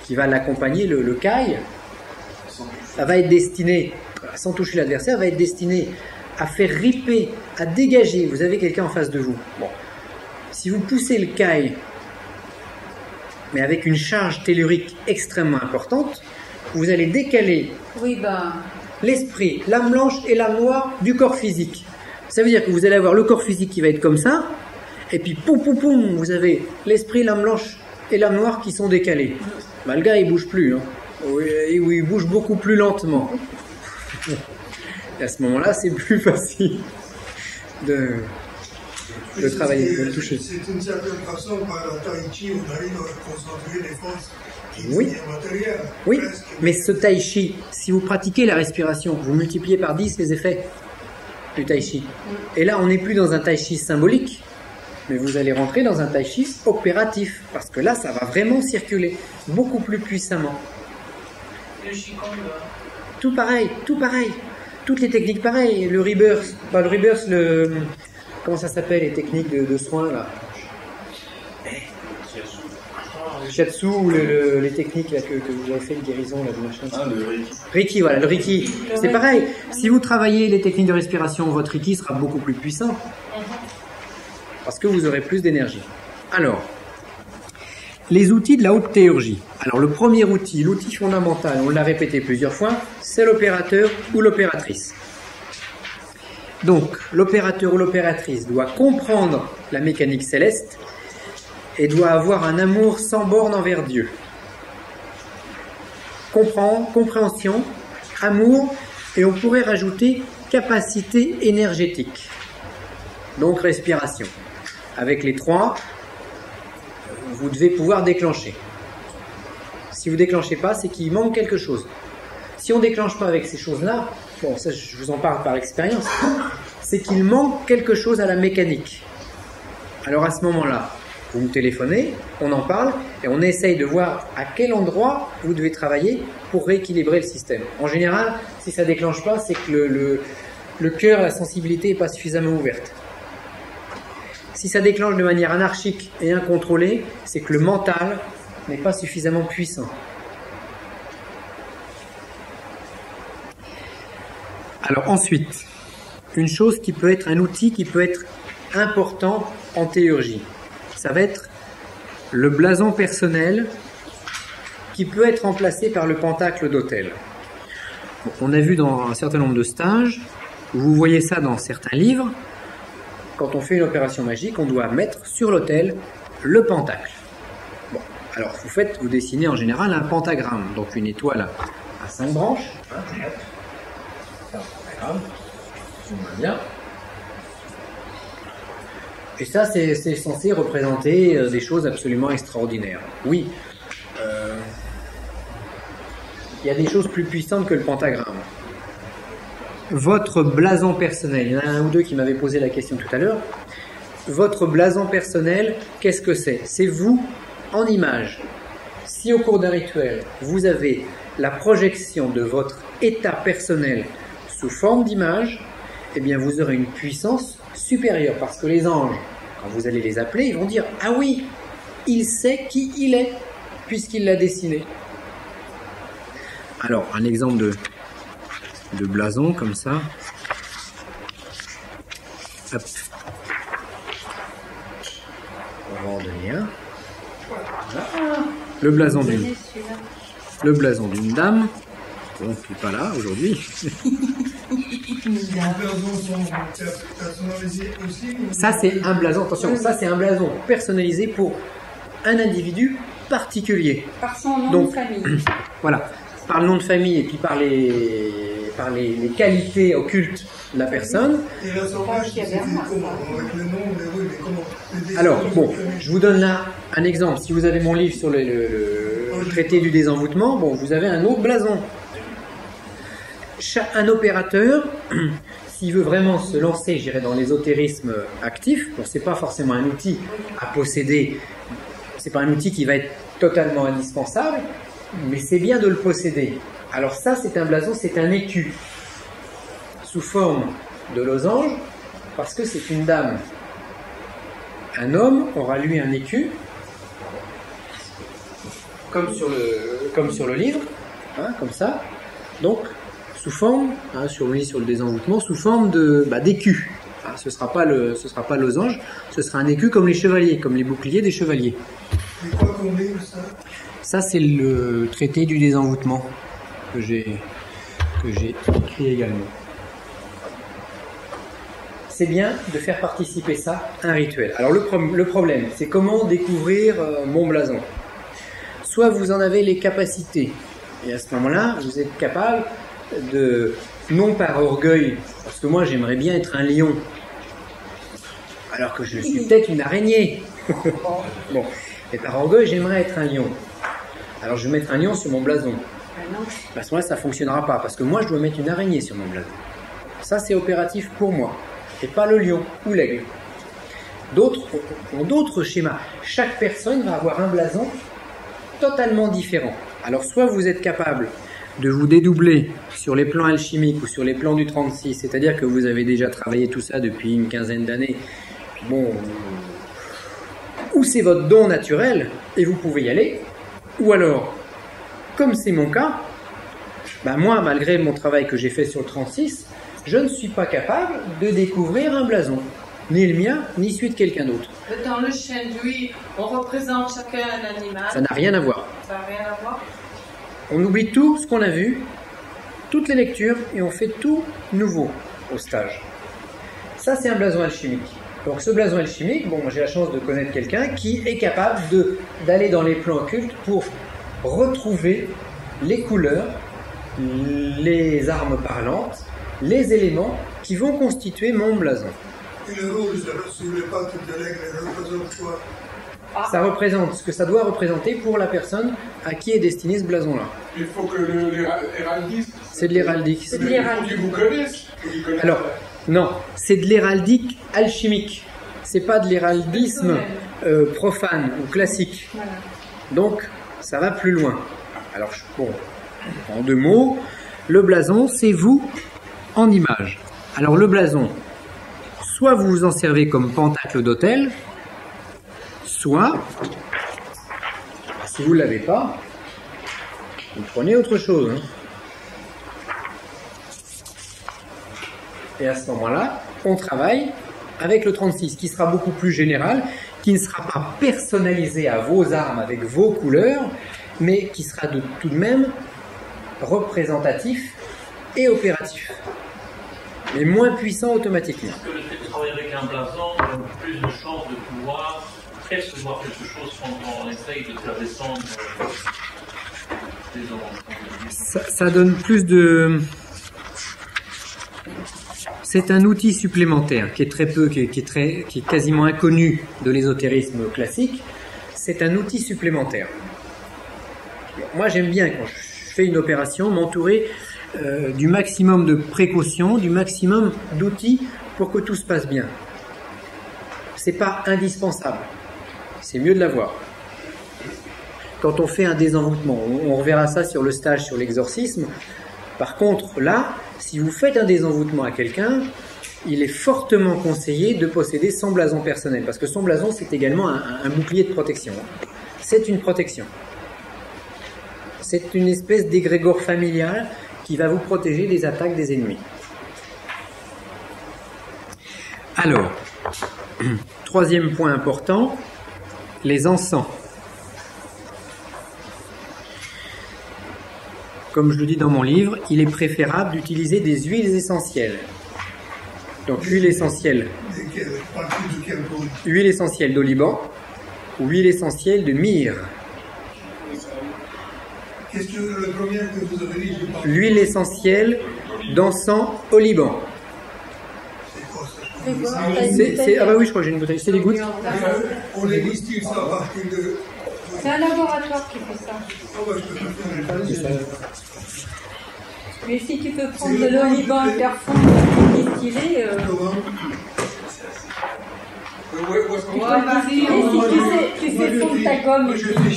qui va l'accompagner, le kai, ça va être destiné, sans toucher l'adversaire, va être destiné à faire riper, à dégager. Vous avez quelqu'un en face de vous. Bon. Si vous poussez le kai, mais avec une charge tellurique extrêmement importante, vous allez décaler Oui, ben, l'esprit, l'âme blanche et l'âme noire du corps physique. Ça veut dire que vous allez avoir le corps physique qui va être comme ça, et puis poum poum poum, vous avez l'esprit, l'âme blanche et l'âme noire qui sont décalés. Ben, le gars il bouge plus, hein. Oui, il bouge beaucoup plus lentement. Et à ce moment-là, c'est plus facile de travailler, de le toucher. C'est une certaine façon, par la tai chi, on arrive à concentrer les forces qui Oui. sont matérielles. Oui, Presque. mais ce tai chi, si vous pratiquez la respiration, vous multipliez par 10 les effets du tai chi. Et là, on n'est plus dans un tai chi symbolique, mais vous allez rentrer dans un tai chi opératif, parce que là, ça va vraiment circuler beaucoup plus puissamment. Le Qigong, Tout pareil, tout pareil. Toutes les techniques pareilles. Le rebirth, comment ça s'appelle, les techniques de soins là? Le shiatsu ou les techniques là, que vous avez fait de guérison là, de machin. Ah, le Reiki. Reiki, voilà, le Reiki. C'est pareil. Si vous travaillez les techniques de respiration, votre Reiki sera beaucoup plus puissant. Parce que vous aurez plus d'énergie. Alors, les outils de la haute théurgie. Alors, le premier outil, l'outil fondamental, on l'a répété plusieurs fois, c'est l'opérateur ou l'opératrice. Donc, l'opérateur ou l'opératrice doit comprendre la mécanique céleste et doit avoir un amour sans borne envers Dieu. Compréhension, amour, et on pourrait rajouter capacité énergétique. Donc respiration. Avec les trois, vous devez pouvoir déclencher. Si vous ne déclenchez pas, c'est qu'il manque quelque chose. Si on ne déclenche pas avec ces choses-là, bon, ça je vous en parle par expérience, c'est qu'il manque quelque chose à la mécanique. Alors à ce moment-là, vous me téléphonez, on en parle et on essaye de voir à quel endroit vous devez travailler pour rééquilibrer le système. En général, si ça ne déclenche pas, c'est que le cœur, la sensibilité n'est pas suffisamment ouverte. Si ça déclenche de manière anarchique et incontrôlée, c'est que le mental n'est pas suffisamment puissant. Alors ensuite, une chose qui peut être un outil qui peut être important en théurgie, ça va être le blason personnel qui peut être remplacé par le pentacle d'autel. Bon, on a vu dans un certain nombre de stages, vous voyez ça dans certains livres, quand on fait une opération magique, on doit mettre sur l'autel le pentacle. Bon, alors vous dessinez en général un pentagramme, donc une étoile à 5 branches. Un pentagramme, on voit bien. Et ça, c'est censé représenter des choses absolument extraordinaires. Oui, il y a des choses plus puissantes que le pentagramme. Votre blason personnel, il y en a un ou deux qui m'avaient posé la question tout à l'heure. Votre blason personnel, qu'est-ce que c'est? C'est vous en image. Si au cours d'un rituel, vous avez la projection de votre état personnel sous forme d'image, eh bien vous aurez une puissance supérieure, parce que les anges, quand vous allez les appeler, ils vont dire « Ah oui, il sait qui il est, puisqu'il l'a dessiné. » Alors, un exemple de blason, comme ça. Hop. On va en donner un. Voilà. Le blason d'une dame. Bon, qui n'est pas là aujourd'hui. Ça, c'est un blason. Attention, ça, c'est un blason personnalisé pour un individu particulier. Par son nom de famille. Voilà. Par le nom de famille et puis par les qualités occultes de la personne. Alors, bon, je vous donne là un exemple. Si vous avez mon livre sur le traité du désenvoûtement, bon, vous avez un autre blason. Un opérateur, s'il veut vraiment se lancer, je dirais, dans l'ésotérisme actif, bon, c'est pas forcément un outil à posséder, c'est pas un outil qui va être totalement indispensable, mais c'est bien de le posséder. Alors ça, c'est un blason, c'est un écu, sous forme de losange, parce que c'est une dame. Un homme aura lui un écu, comme sur le livre, hein, comme ça, donc sous forme, hein, sur le désenvoûtement, sous forme d'écu. Hein, ce sera pas losange, ce sera un écu comme les chevaliers, comme les boucliers des chevaliers. Et quoi qu'on met ça? Ça, c'est le traité du désenvoûtement que j'ai écrit également. C'est bien de faire participer ça à un rituel. Alors le problème, c'est comment découvrir mon blason. Soit vous en avez les capacités, et à ce moment-là, vous êtes capable de, non par orgueil, parce que moi j'aimerais bien être un lion, alors que je suis peut-être une araignée. Bon, et par orgueil, j'aimerais être un lion. Alors je vais mettre un lion sur mon blason. À ce moment-là, ça ne fonctionnera pas, parce que moi je dois mettre une araignée sur mon blason. Ça, c'est opératif pour moi, et pas le lion ou l'aigle. D'autres ont d'autres schémas. Chaque personne va avoir un blason totalement différent. Alors soit vous êtes capable de vous dédoubler sur les plans alchimiques ou sur les plans du 36, c'est-à-dire que vous avez déjà travaillé tout ça depuis une quinzaine d'années, puis bon, ou c'est votre don naturel et vous pouvez y aller, ou alors, comme c'est mon cas, ben moi, malgré mon travail que j'ai fait sur le 36, je ne suis pas capable de découvrir un blason, ni le mien, ni celui de quelqu'un d'autre. Dans le chêne d'huile, on représente chacun un animal. Ça n'a rien à voir. Ça n'a rien à voir. On oublie tout ce qu'on a vu, toutes les lectures, et on fait tout nouveau au stage. Ça, c'est un blason alchimique. Donc ce blason alchimique, bon, j'ai la chance de connaître quelqu'un qui est capable d'aller dans les plans occultes pour retrouver les couleurs, les armes parlantes, les éléments qui vont constituer mon blason. Et le rouge, sur les pattes de l'aigle, représente quoi? Ça représente ce que ça doit représenter pour la personne à qui est destiné ce blason-là. Il faut que l'héraldique... C'est de l'héraldique. Il faut qu'ils vous connaissent. Alors, non, c'est de l'héraldique alchimique. c'est pas de l'héraldisme profane ou classique. Voilà. Donc, ça va plus loin. Alors, bon, en 2 mots, le blason, c'est vous en image. Alors, le blason, soit vous vous en servez comme pentacle d'autel, soit, si vous ne l'avez pas, vous prenez autre chose. Hein. Et à ce moment-là, on travaille avec le 36, qui sera beaucoup plus général, qui ne sera pas personnalisé à vos armes avec vos couleurs, mais qui sera tout de même représentatif et opératif, mais moins puissant automatiquement. Est-ce que le fait de travailler avec un blason donne plus de chances de pouvoir percevoir quelque chose quand on essaye de faire descendre les oranges? Ça donne plus de... C'est un outil supplémentaire qui est très peu, qui est quasiment inconnu de l'ésotérisme classique. C'est un outil supplémentaire. Moi, j'aime bien, quand je fais une opération, m'entourer du maximum de précautions, du maximum d'outils pour que tout se passe bien. C'est pas indispensable. C'est mieux de l'avoir. Quand on fait un désenvoûtement, on reverra ça sur le stage sur l'exorcisme. Par contre, là, si vous faites un désenvoûtement à quelqu'un, il est fortement conseillé de posséder son blason personnel, parce que son blason, c'est également un bouclier de protection. C'est une protection. C'est une espèce d'égrégore familial qui va vous protéger des attaques des ennemis. Alors, 3e point important, les encens. Comme je le dis dans mon livre, il est préférable d'utiliser des huiles essentielles. Donc huile essentielle. Huile essentielle d'oliban ou huile essentielle de myrrhe. Qu'est-ce que le premier que vous avez dit? L'huile essentielle d'encens au Liban. Ah bah oui, je crois que j'ai une bouteille. C'est des gouttes. On les distille ça à partir de... C'est un laboratoire qui fait ça. Ah ouais, je peux pas faire. Mais si tu peux prendre de l'oliban et faire fondre distillé, tu fais fondre ta gomme. Moi, je fais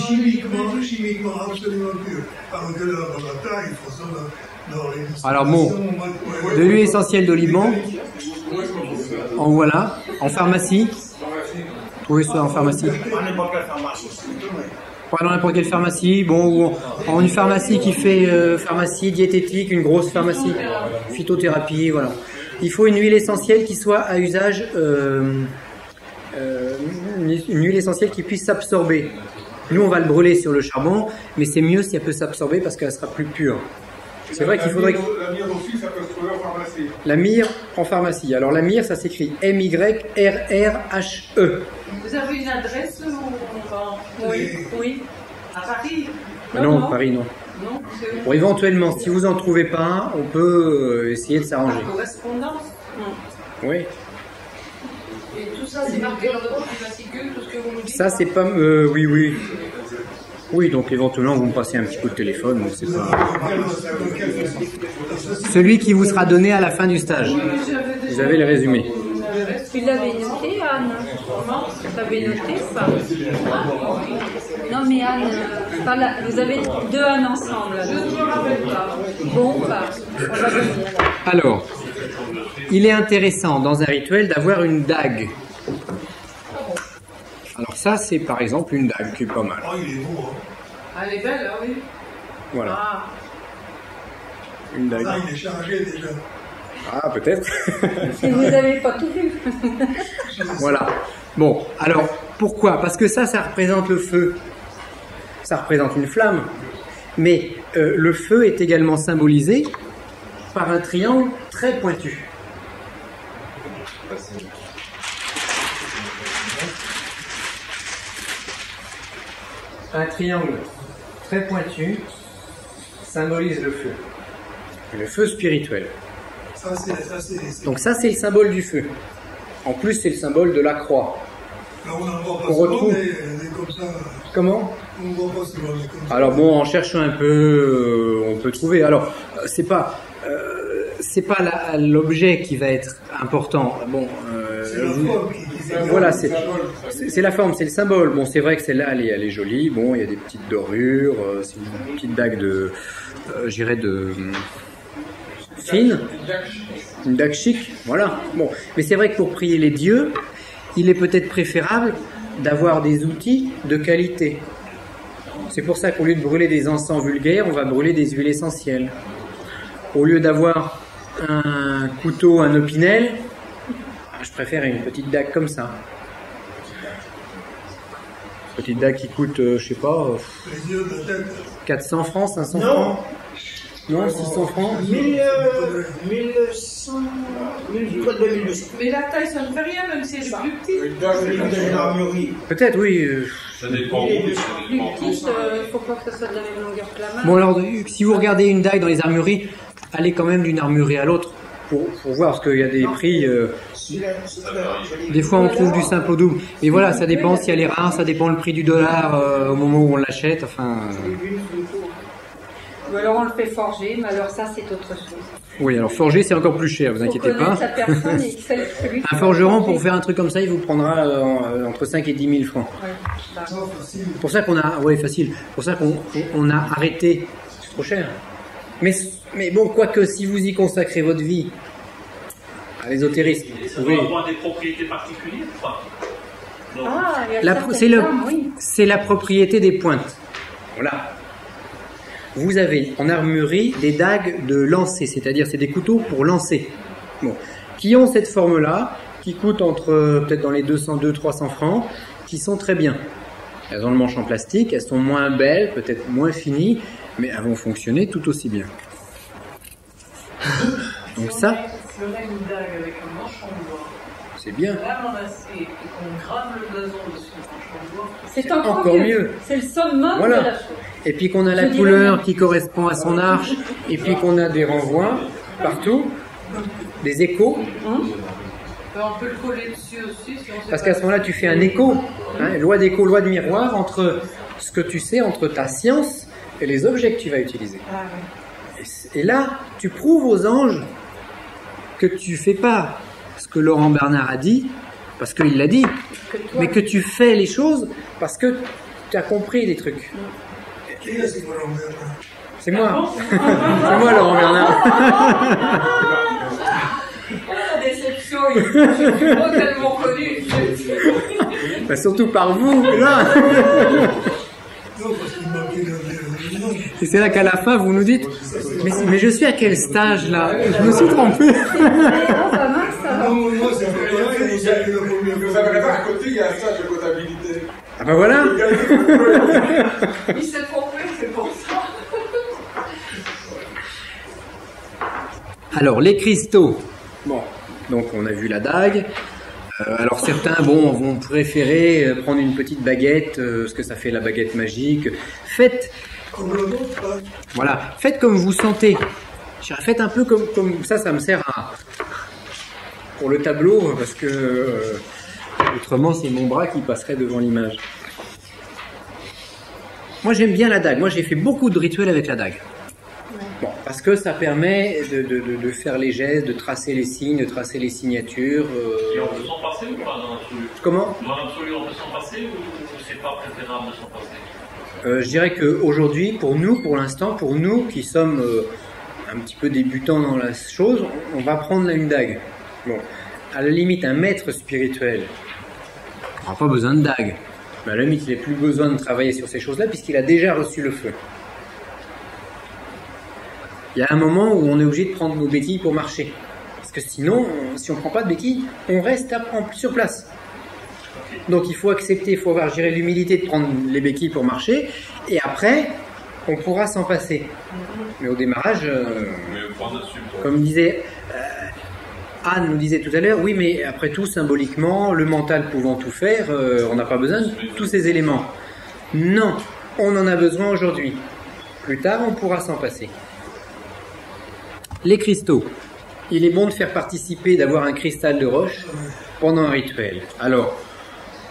chimiquement absolument pur. Alors que le laboratoire, il faut ça dans les... Alors bon, de l'huile essentielle d'oliban, en voilà, en pharmacie. Oui, ça en pharmacie. Pas dans n'importe quelle pharmacie, bon, ou en une pharmacie qui fait pharmacie diététique, une grosse pharmacie, phytothérapie, voilà. Il faut une huile essentielle qui soit à usage, une huile essentielle qui puisse s'absorber. Nous, on va le brûler sur le charbon, mais c'est mieux si elle peut s'absorber parce qu'elle sera plus pure. C'est vrai qu'il faudrait que... La myrrhe aussi, ça peut se trouver en pharmacie. La myrrhe en pharmacie. Alors la myrrhe, ça s'écrit M-Y-R-R-H-E. Vous avez une adresse ou Oui, oui. à Paris? Non, Paris, non. Non, Bon, éventuellement, si vous en trouvez pas un, on peut essayer de s'arranger. correspondance. Oui. Et tout ça, c'est marqué dans votre fascicule, tout ce que vous nous dites. Ça, c'est pas... oui, oui. Oui, donc éventuellement, vous me passez un petit coup de téléphone, mais c'est pas... Celui qui vous sera donné à la fin du stage. Vous avez le résumé. Tu l'avais noté, Anne? Tu l'avais noté, ça? Non, mais Anne, vous avez 2 Anne ensemble. Je ne me rappelle pas. Bon, on va donner alors. Alors, il est intéressant dans un rituel d'avoir une dague. Alors ça, c'est par exemple une dague qui est pas mal. Oh, il est beau, hein. Elle est belle, hein, oui. Voilà, Ah, une dague. Ça, il est chargé déjà. Ah, peut-être. Si vous n'avez pas tout vu. Voilà. Bon, alors, pourquoi? Parce que ça représente le feu. Ça représente une flamme. Mais le feu est également symbolisé par un triangle très pointu. Un triangle très pointu symbolise le feu. Le feu spirituel. Donc ça, c'est le symbole du feu. En plus, c'est le symbole de la croix. Là, on en voit pas On retrouve... des comme ça. Comment? On ne voit pas souvent des comme ça. Alors bon, en cherchant un peu, on peut trouver. Alors, c'est pas l'objet qui va être important. Bon, C'est la forme qui Voilà, c'est la forme, c'est le symbole. Bon, c'est vrai que celle-là, elle est jolie. Bon, il y a des petites dorures. C'est une petite dague de, j'irais de fine, une dague chic. Voilà. Bon, mais c'est vrai que pour prier les dieux, il est peut-être préférable d'avoir des outils de qualité. C'est pour ça qu'au lieu de brûler des encens vulgaires, on va brûler des huiles essentielles. Au lieu d'avoir un couteau, un opinel, je préfère une petite dague comme ça. Petite dague qui coûte, je sais pas, 400 francs, 500 francs. Non, 600 francs. 1100, 1200. Mais la taille, ça ne fait rien, même si elle est plus petite. Une armurerie. Peut-être, oui. Ça dépend où. Plus petite, il faut pas que ça soit de la même longueur que la main. Bon, alors, si vous regardez une dague dans les armureries, allez quand même d'une armurerie à l'autre pour voir, parce qu'il y a des prix. Des fois, on trouve du simple au double. Et voilà, ça dépend si elle est rare, ça dépend le prix du dollar au moment où on l'achète. Enfin. Ou alors on le fait forger, mais alors ça c'est autre chose. Oui, alors forger c'est encore plus cher, vous inquiétez pas. La personne et celle qui Un forgeron pour faire un truc comme ça, il vous prendra entre 5 et 10 000 francs. Ouais, C'est pour ça qu'on a, ouais, facile. Pour ça qu'on a arrêté. C'est trop cher. Mais bon, quoique si vous y consacrez votre vie à l'ésotérisme, Ça vous pouvez. doit avoir des propriétés particulières, quoi. Donc, Ah, il y a certaines C'est femmes, oui. la propriété des pointes. Voilà. Vous avez en armurerie des dagues de lancer, c'est-à-dire c'est des couteaux pour lancer. Bon, qui ont cette forme-là, qui coûtent entre peut-être dans les 200-300 francs, qui sont très bien. Elles ont le manche en plastique, elles sont moins belles, peut-être moins finies, mais elles vont fonctionner tout aussi bien. Donc ça, Si on a une dague avec un manche en bois, c'est bien. là en acier, et qu'on grave le blason dessus, le manche en bois, C'est encore Encore mieux. mieux. C'est le summum Voilà. de la chose. Et puis qu'on a la Je dirais couleur bien. qui correspond à son arche, et puis qu'on a des renvois partout, des échos, on peut le coller dessus aussi. Si on sait parce pas. qu'à ce moment-là tu fais un écho, hein, loi d'écho, loi de miroir entre ce que tu sais, entre ta science et les objets que tu vas utiliser. Ah, ouais. Et là, tu prouves aux anges que tu fais pas ce que Laurent Bernard a dit, parce qu'il l'a dit, mais que tu fais les choses parce que tu as compris des trucs. Qui est-ce qui va l'enlever là? C'est moi. C'est moi, Laurent Bernard. La déception, je suis pas tellement connu. Bah, surtout par vous, là. Non, parce qu'il manquait de nom. Et c'est là qu'à la fin, vous nous dites, mais je suis à quel stage, là? Je me suis trompé. Oh, bah mince, ça va. Non, moi, c'est pas vrai, vous avez le premier Vous savez, là, à côté, il y a un stage de comptabilité. Ah bah voilà. Il s'est trompé, c'est pour ça. Alors, les cristaux. Bon, donc on a vu la dague. Alors certains, bon, vont préférer prendre une petite baguette, ce que ça fait la baguette magique. Faites, Comme le vôtre, hein. voilà, faites comme vous sentez. Faites un peu comme ça, ça me sert pour le tableau, parce que autrement c'est mon bras qui passerait devant l'image. Moi j'aime bien la dague, moi j'ai fait beaucoup de rituels avec la dague. Bon, parce que ça permet de faire les gestes, de tracer les signes, de tracer les signatures. Et on peut s'en passer ou pas dans l'absolu? Comment? Dans l'absolu, on peut s'en passer ou c'est pas préférable de s'en passer? Je dirais qu'aujourd'hui, pour l'instant, pour nous qui sommes un petit peu débutants dans la chose, on va prendre là une dague. Bon, à la limite, un maître spirituel n'aura pas besoin de dague. Mais à la limite, il n'a plus besoin de travailler sur ces choses-là puisqu'il a déjà reçu le feu. Il y a un moment où on est obligé de prendre nos béquilles pour marcher. Parce que sinon, si on ne prend pas de béquilles, on reste sur place. Donc il faut accepter, il faut avoir, je dirais, l'humilité de prendre les béquilles pour marcher, et après, on pourra s'en passer. Mais au démarrage, Mais prendre dessus. comme disait Anne nous disait tout à l'heure, oui, mais après tout, symboliquement, le mental pouvant tout faire, on n'a pas besoin de tous ces éléments. Non, on en a besoin aujourd'hui. Plus tard, on pourra s'en passer. Les cristaux. Il est bon de faire participer, d'avoir un cristal de roche pendant un rituel. Alors,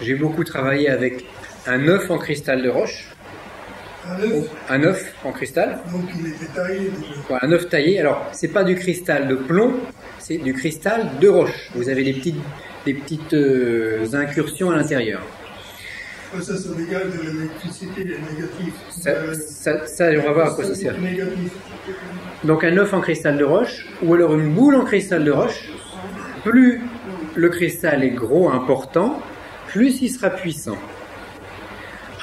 j'ai beaucoup travaillé avec un œuf en cristal de roche. Un œuf en cristal. Donc il était taillé. Voilà, un œuf taillé. Alors, c'est pas du cristal de plomb, c'est du cristal de roche. Vous avez des petites des petites incursions à l'intérieur. Ça dégage de l'électricité négative. Ça, on va voir à quoi ça sert. Négatif. Donc un œuf en cristal de roche, ou alors une boule en cristal de roche, plus le cristal est gros, important, plus il sera puissant.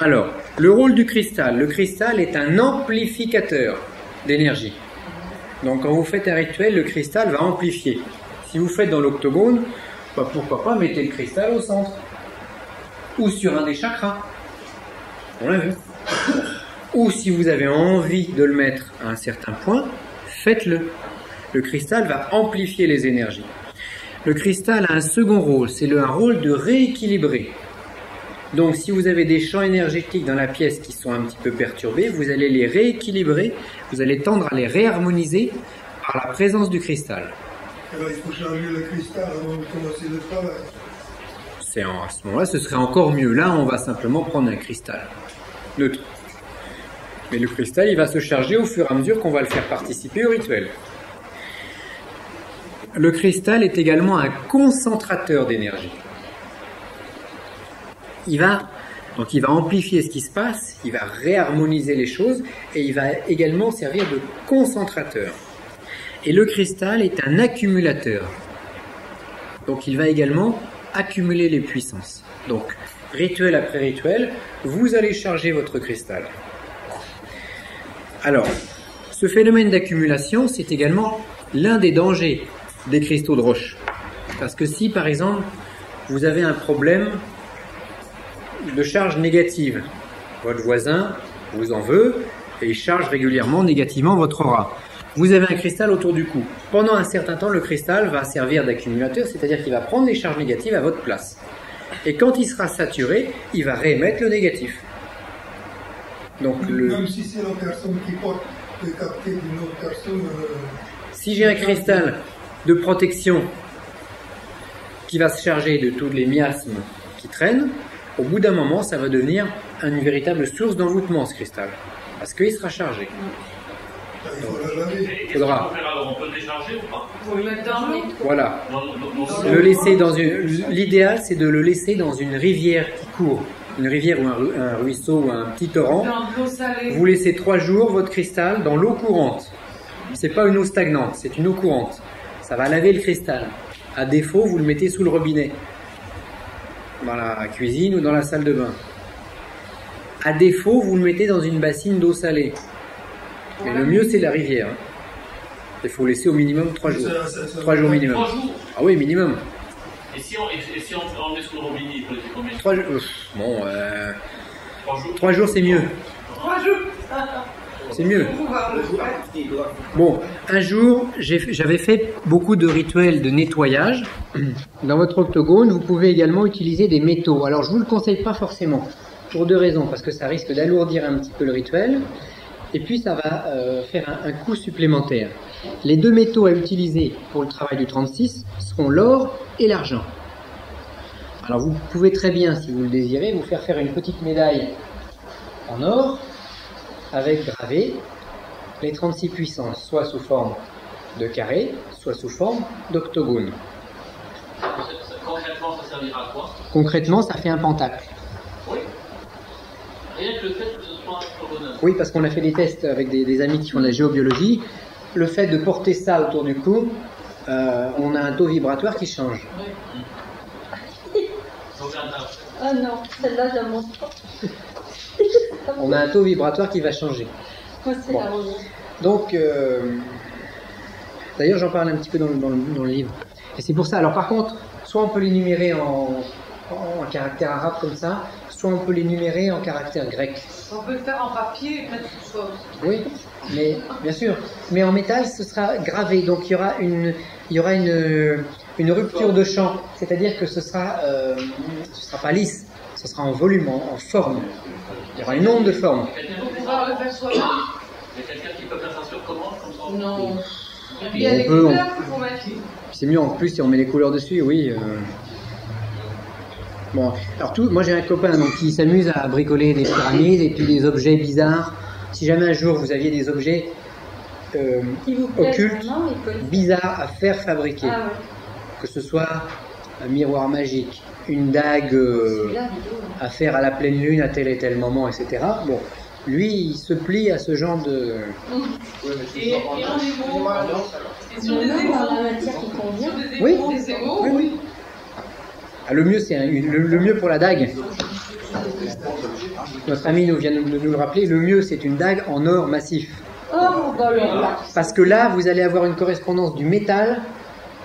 Alors, le rôle du cristal. Le cristal est un amplificateur d'énergie. Donc quand vous faites un rituel, le cristal va amplifier. Si vous faites dans l'octogone, bah, pourquoi pas mettez le cristal au centre. Ou sur un des chakras. On l'a vu. Ou si vous avez envie de le mettre à un certain point, faites-le. Le cristal va amplifier les énergies. Le cristal a un second rôle, c'est un rôle de rééquilibrer. Donc si vous avez des champs énergétiques dans la pièce qui sont un petit peu perturbés, vous allez les rééquilibrer, vous allez tendre à les réharmoniser par la présence du cristal. Alors il faut changer le cristal avant de commencer le travail. À ce moment-là, ce serait encore mieux. Là, on va simplement prendre un cristal neutre. Mais le cristal, il va se charger au fur et à mesure qu'on va le faire participer au rituel. Le cristal est également un concentrateur d'énergie. Il va amplifier ce qui se passe, il va réharmoniser les choses et il va également servir de concentrateur. Et le cristal est un accumulateur. Donc il va également accumuler les puissances. Donc, rituel après rituel, vous allez charger votre cristal. Alors, ce phénomène d'accumulation, c'est également l'un des dangers des cristaux de roche. Parce que si, par exemple, vous avez un problème de charge négative, votre voisin vous en veut et il charge régulièrement négativement votre aura. Vous avez un cristal autour du cou. Pendant un certain temps, le cristal va servir d'accumulateur, c'est-à-dire qu'il va prendre les charges négatives à votre place. Et quand il sera saturé, il va réémettre le négatif. Donc, Même si c'est la personne qui porte, peut capter d'une autre personne. Si j'ai un cristal de protection qui va se charger de tous les miasmes qui traînent, au bout d'un moment, ça va devenir une véritable source d'envoûtement, ce cristal. Parce qu'il sera chargé. Faudra. On peut le décharger ou pas? Faut le mettre dans l'eau. Voilà. Le laisser dans l'idéal, c'est de le laisser dans une rivière qui court. Une rivière ou un ruisseau ou un petit torrent. Dans de l'eau salée. Vous laissez 3 jours votre cristal dans l'eau courante. C'est pas une eau stagnante, c'est une eau courante. Ça va laver le cristal. À défaut, vous le mettez sous le robinet. Dans la cuisine ou dans la salle de bain. À défaut, vous le mettez dans une bassine d'eau salée. Mais le mieux, c'est la rivière. Il faut laisser au minimum 3 jours. 3 jours minimum. 3 jours. Ah oui, minimum. Et si on le met sous le robinet, il faut laisser combien? 3 jours. Bon, 3 jours. 3 jours, c'est mieux. 3 jours. C'est mieux. Pouvoir le faire. Bon, un jour, j'avais fait beaucoup de rituels de nettoyage. Dans votre octogone, vous pouvez également utiliser des métaux. Alors, je vous le conseille pas forcément, pour 2 raisons. Parce que ça risque d'alourdir un petit peu le rituel. Et puis, ça va faire un coût supplémentaire. Les 2 métaux à utiliser pour le travail du 36 seront l'or et l'argent. Alors, vous pouvez très bien, si vous le désirez, vous faire une petite médaille en or, avec gravé les 36 puissances, soit sous forme de carré, soit sous forme d'octogone. Concrètement, ça servira à quoi? Concrètement, ça fait un pentacle. Oui. Rien que le fait que ce soit un octogone. Oui, parce qu'on a fait des tests avec des amis qui font de la géobiologie. Le fait de porter ça autour du cou, on a un taux vibratoire qui change. Oui. Ah non, celle-là, je la montre pas. On a un taux vibratoire qui va changer. Moi, c'est Bon. la rose. Donc, d'ailleurs, j'en parle un petit peu dans le livre. Et c'est pour ça. Alors, par contre, soit on peut les numérer en caractère arabe comme ça, soit on peut les numérer en caractère grec. On peut le faire en papier et mettre tout ça. Oui, mais bien sûr. Mais en métal, ce sera gravé. Donc, il y aura une rupture de champ. C'est-à-dire que ce sera pas lisse. Ce sera en volume, en forme. Il y aura une onde de forme. Pour pouvoir le faire soi-même. Il y a quelqu'un qui peut faire ça sur commande comme ça? Non. Et puis il y a les On peut, couleurs qu'il faut mettre. C'est mieux en plus si on met les couleurs dessus, oui. Bon, alors moi j'ai un copain qui s'amuse à bricoler des pyramides et puis des objets bizarres. Si jamais un jour vous aviez des objets Qui vous plaît, occultes, vraiment, il peut le faire. bizarres à faire fabriquer, Ah ouais. que ce soit un miroir magique, une dague à faire à la pleine lune à tel et tel moment, etc. Bon, lui, il se plie à ce genre de... Et en émo, et sur des Dans émos, la matière qui convient. Oui. des émos, Oui, oui. Ah, le mieux, c'est le mieux pour la dague. Notre ami vient de nous le rappeler. Le mieux, c'est une dague en or massif. Oh, bah alors là. Parce que là, vous allez avoir une correspondance du métal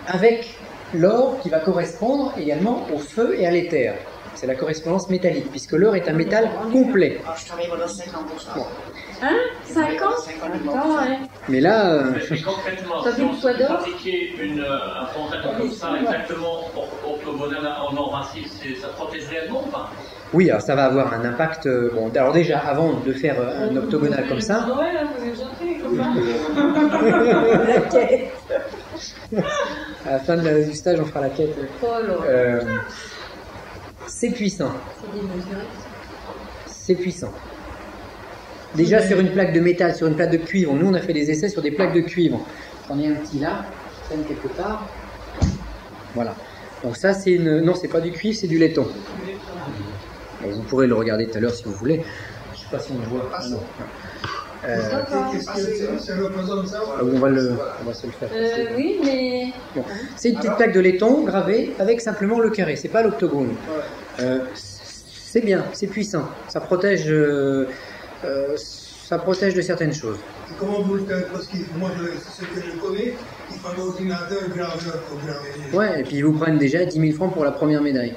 avec l'or qui va correspondre également au feu et à l'éther. C'est la correspondance métallique, puisque l'or est un métal complet. Je travaille pendant 5 ans pour ça. Hein 5 ans Attends, ouais. Mais là, Mais concrètement, T'as si vu on le poids d'or pratiquait un contact comme ça, exactement orthogonal en or massif, ça protège réellement ou pas? oui, alors ça va avoir un impact. Bon, alors déjà, avant de faire un octogonal comme ça, Noël, hein, vous êtes gentils, copains. La tête. à la fin du stage, on fera la quête. Oh là. C'est puissant. C'est démesuré. C'est puissant. Déjà sur une plaque de métal, sur une plaque de cuivre, nous on a fait des essais sur des plaques de cuivre. J'en ai un petit là, qui traîne quelque part. Voilà. Donc ça c'est une... Non, c'est pas du cuivre, c'est du laiton. Bon, vous pourrez le regarder tout à l'heure si vous voulez. Je sais pas si on le voit. Ah, non. Qu'est-ce que ça représente ça? On va se le faire. Oui, mais. Bon. C'est une petite plaque de laiton gravée avec simplement le carré, c'est pas l'octogone. C'est bien, c'est puissant. Ça protège de certaines choses. Et comment vous le faites? Parce que moi, ce que je connais, il faut un ordinateur graveur pour graver. Ouais, et puis ils vous prennent déjà 10 000 francs pour la première médaille.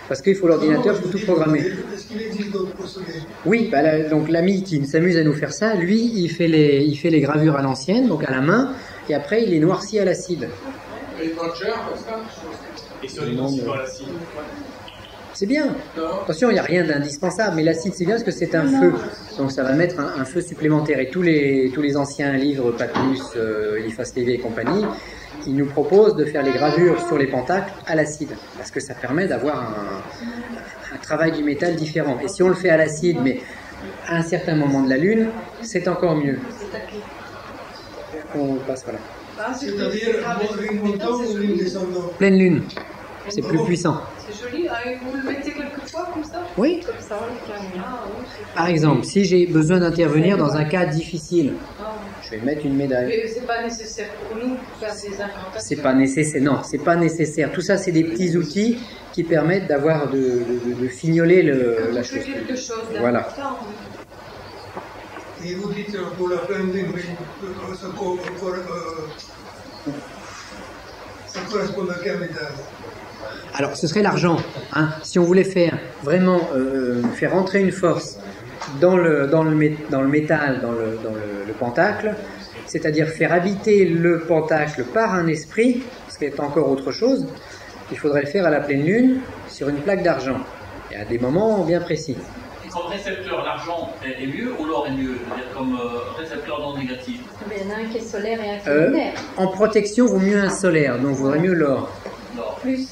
Parce qu'il faut l'ordinateur pour tout programmer. Est-ce qu'il existe d'autres procédés? Oui, bah là, donc l'ami qui s'amuse à nous faire ça, lui, il fait les gravures à l'ancienne, donc à la main, et après il les noircit à l'acide. Et pas cher, comme ça? Et sur les nourrissants à l'acide. C'est bien. Attention, il n'y a rien d'indispensable, mais l'acide c'est bien parce que c'est un feu. Donc ça va mettre un feu supplémentaire. Et tous les anciens livres, Papius, Eliphas Lévy et compagnie, ils nous proposent de faire les gravures sur les pentacles à l'acide. Parce que ça permet d'avoir un travail du métal différent. Et si on le fait à l'acide, mais à un certain moment de la lune, c'est encore mieux. On passe, voilà. C'est-à-dire, une montante ou une descendante? Pleine lune, c'est plus puissant. C'est joli. Ah, et vous le mettez quelquefois comme ça? Oui. Comme ça, oui, Par exemple, si j'ai besoin d'intervenir dans un cas difficile, je vais mettre une médaille. mais c'est pas nécessaire pour nous pour faire des incantations. C'est pas nécessaire, non, c'est pas nécessaire. Tout ça, c'est des petits outils qui permettent d'avoir de fignoler la chose. Quelque chose d'important. Voilà. Et vous dites pour la pleine lune, ça correspond à quel métal? Alors, ce serait l'argent. Hein. Si on voulait faire vraiment faire entrer une force dans le métal, dans le pentacle, c'est-à-dire faire habiter le pentacle par un esprit, ce qui est encore autre chose, il faudrait le faire à la pleine lune sur une plaque d'argent, et à des moments bien précis. Comme récepteur, l'argent est mieux ou l'or est mieux? C'est-à-dire comme récepteur non négatif? Mais il y en a un qui est solaire et un qui est lunaire. En protection, vaut mieux un solaire, donc vaudrait mieux l'or. Plus.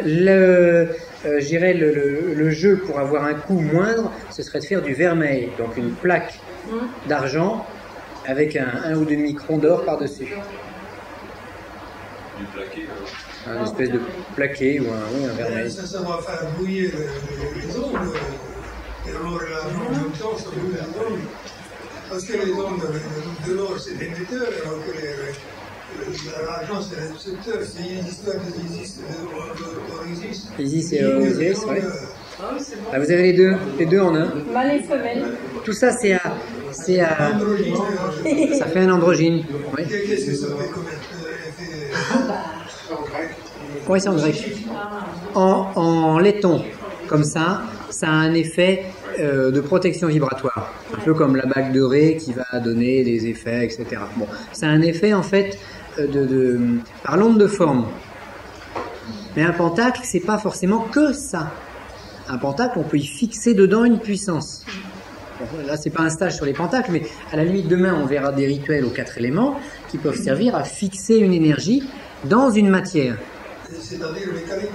Je dirais le jeu pour avoir un coût moindre, ce serait de faire du vermeil, donc une plaque d'argent avec un ou deux microns d'or par-dessus. Du plaqué, Un espèce de plaqué ou un vermeil. Ça va faire bouillir les ondes. Et l'or et l'argent en même temps, ça brûle les ondes. Parce que les ondes de l'or, c'est l'émetteur, alors que l'argent, c'est le récepteur. C'est l'histoire des Isis. Isis et Osiris, oui. Ah oui, c'est bon. Là, vous avez les deux en un. Mâle et femelle. Tout ça, ça fait un androgyne. Oui. Qu'est-ce que ça fait comme effet? Oui, c'est en grec. En laiton, comme ça a un effet de protection vibratoire. Un peu comme la bague de Ré qui va donner des effets, etc. Bon, c'est un effet en fait par l'onde de forme. Mais un pentacle, c'est pas forcément que ça. Un pentacle, on peut y fixer dedans une puissance. Bon, là, c'est pas un stage sur les pentacles, mais à la limite, demain, on verra des rituels aux 4 éléments qui peuvent servir à fixer une énergie dans une matière. C'est-à-dire métallique.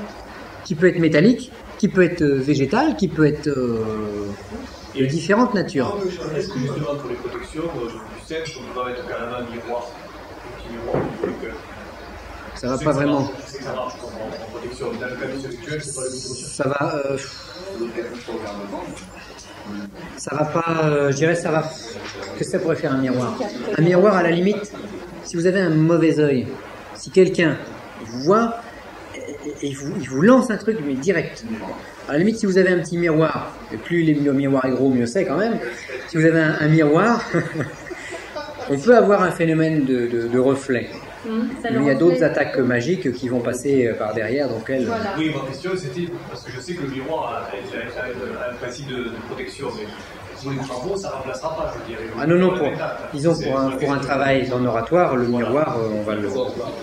Qui peut être métallique, qui peut être végétale, qui peut être de différentes natures. Est-ce que justement pour les protections, du singe, on peut pas mettre carrément un miroir? Un petit miroir, Ça va pas vraiment. Ça marche en protection. Dans le cas virtuel, c'est pas la micro. Ça va. Ça va pas. Je dirais ça va. Qu'est-ce que ça pourrait faire un miroir? Un miroir, à la limite, si vous avez un mauvais œil, si quelqu'un vous voit et il vous lance un truc, mais direct. À la limite, si vous avez un petit miroir, et plus le miroir est gros, mieux c'est quand même. Si vous avez un miroir, on peut avoir un phénomène de reflet. Mais il y a d'autres attaques magiques qui vont passer par derrière, donc elles... Voilà. Oui, ma question c'était, parce que je sais que le miroir a un principe de protection, mais pour les charbons, ça ne remplacera pas, je dirais. Ah non, non, disons pour un travail en oratoire, le miroir, on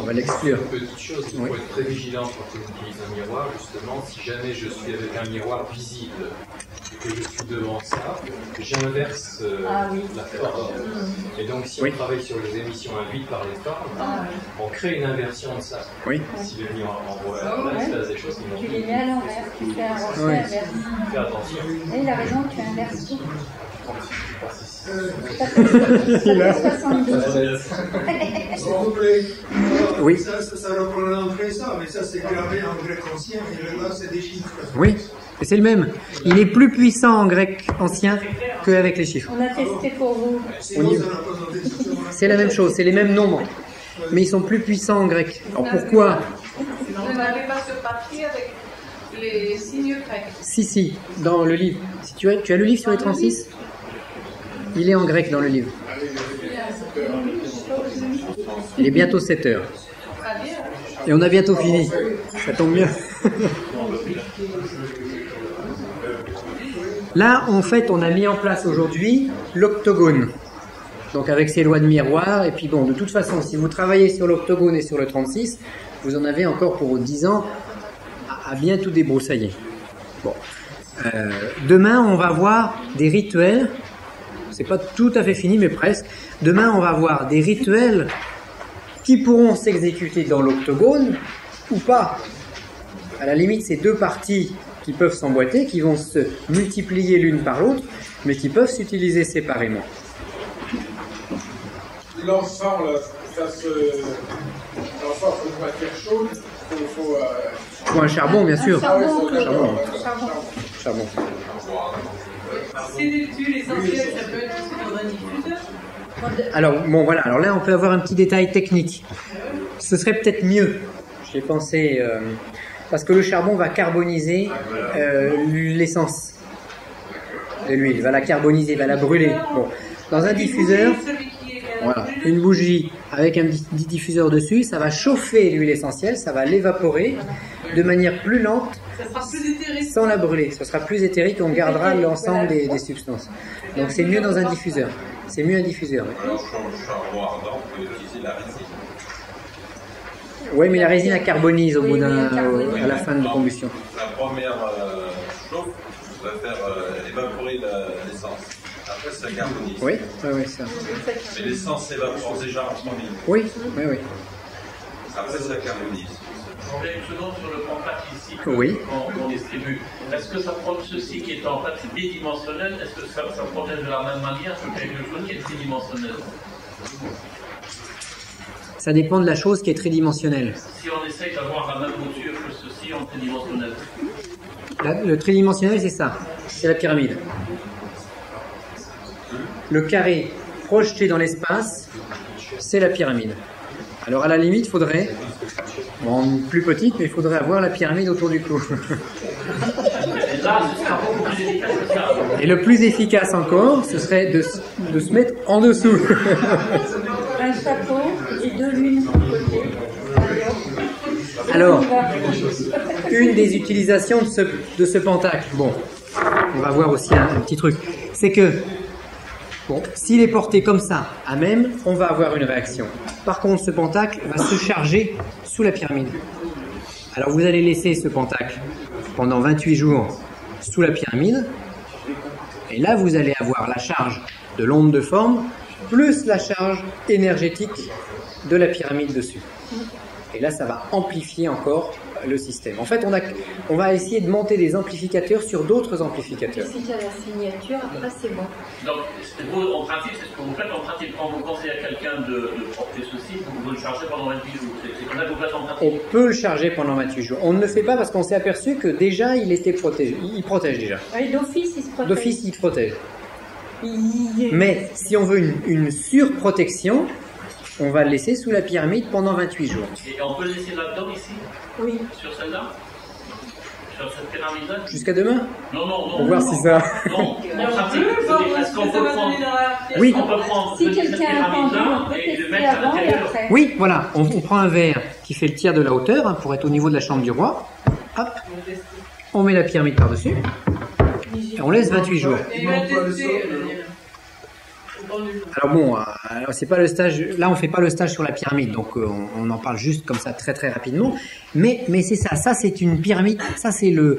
va l'exclure. Une petite chose, il faut être très vigilant quand on utilise un miroir, justement, si jamais je suis avec un miroir visible et que je suis devant ça, j'inverse la forme. Et donc, si on travaille sur les émissions induites par les formes, on crée une inversion de ça. Oui. Si le miroir renvoie là, il se passe des choses qui vont... Tu les mets à l'envers, tu fais un reflet inverse. Fais attention. Et il a raison, tu inverses tout. Il a... 72. S'il vous plaît. Oui. Ça représente ça, mais ça c'est gravé en grec ancien et là c'est des chiffres. Oui, et c'est le même. Il est plus puissant en grec ancien qu'avec les chiffres. On a testé pour vous. C'est la même chose, c'est les mêmes nombres. Mais ils sont plus puissants en grec. Alors pourquoi? Vous n'avez pas ce papier avec les signes grecs. Si, dans le livre. Si tu as le livre sur les 36? Il est en grec dans le livre. Il est bientôt 7 heures. Et on a bientôt fini. Ça tombe bien. Là, en fait, on a mis en place aujourd'hui l'octogone. Donc avec ses lois de miroir. Et puis bon, de toute façon, si vous travaillez sur l'octogone et sur le 36, vous en avez encore pour 10 ans à bien tout débroussailler. Bon. Demain, on va voir des rituels. C'est pas tout à fait fini, mais presque. Demain, on va voir des rituels qui pourront s'exécuter dans l'octogone ou pas. À la limite, c'est deux parties qui peuvent s'emboîter, qui vont se multiplier l'une par l'autre, mais qui peuvent s'utiliser séparément. L'encens, là, ça se... L'encens, c'est une matière chaude. Faut un charbon, bien sûr. Charbon. Si l'huile essentielle, ça peut être aussi dans un diffuseur. Alors, bon, voilà. Alors là, on peut avoir un petit détail technique. Ce serait peut-être mieux, j'ai pensé, parce que le charbon va carboniser l'essence de l'huile, va la carboniser, va la brûler. Bon, dans un diffuseur, voilà, une bougie avec un petit diffuseur dessus, ça va chauffer l'huile essentielle, ça va l'évaporer de manière plus lente, sans la brûler. Ce sera plus éthérique, on gardera l'ensemble des substances. Donc c'est mieux dans un diffuseur. C'est mieux un diffuseur. Alors, charbon ardent, on peut utiliser la résine. Oui, mais la résine elle carbonise au bout à la fin de la combustion. La première chauffe va faire évaporer l'essence. Après, ça carbonise. Oui, ça. Mais l'essence s'évapore déjà en premier. Oui. Après, ça carbonise. On revient une seconde sur le contact ici qu'on distribue. Est-ce que ça prend ceci qui est en fait bidimensionnel? Est-ce que ça protège de la même manière que quelque chose qui est tridimensionnel? Ça dépend de la chose qui est tridimensionnelle. Si on essaye d'avoir la même hauteur que ceci en tridimensionnel. Le tridimensionnel, c'est ça. C'est la pyramide. Le carré projeté dans l'espace, c'est la pyramide. Alors à la limite, il faudrait, bon, plus petite, mais il faudrait avoir la pyramide autour du cou. Et le plus efficace encore, ce serait de se mettre en dessous. Un chapeau et deux lunes sur le côté. Alors, une des utilisations de ce pentacle, bon, on va voir aussi un petit truc, c'est que, bon, s'il est porté comme ça, à même, on va avoir une réaction. Par contre, ce pentacle va se charger sous la pyramide. Alors vous allez laisser ce pentacle pendant 28 jours sous la pyramide, et là vous allez avoir la charge de l'onde de forme, plus la charge énergétique de la pyramide dessus. Et là, ça va amplifier encore le système. En fait, on va essayer de monter des amplificateurs sur d'autres amplificateurs. Si tu as la signature, après c'est bon. Donc, vous, en principe, c'est ce que vous faites. En principe, quand vous conseillez à quelqu'un de porter ceci, vous le chargez pendant 28 jours. C'est comme ça que vous faites en principe. On peut le charger pendant 28 jours. On ne le fait pas parce qu'on s'est aperçu que déjà, il était protégé. Il protège déjà. Oui, d'office, il se protège. D'office, il protège. Mais si on veut une surprotection, on va le laisser sous la pyramide pendant 28 jours. Et on peut le laisser là-dedans, ici? Oui. Sur celle-là? Sur cette pyramide-là? Jusqu'à demain? Non. Pour voir si ça... Non, en principe, est-ce qu'on peut prendre... Oui. On peut prendre si cette pyramide-là et le mettre à l'intérieur. Oui, voilà. On prend un verre qui fait le tiers de la hauteur, pour être au niveau de la chambre du roi. Hop. On met la pyramide par-dessus. Et on laisse 28 jours. Alors bon, c'est pas le stage. Là, on fait pas le stage sur la pyramide, donc on en parle juste comme ça très très rapidement. Mais c'est ça. Ça, c'est une pyramide. Ça, c'est le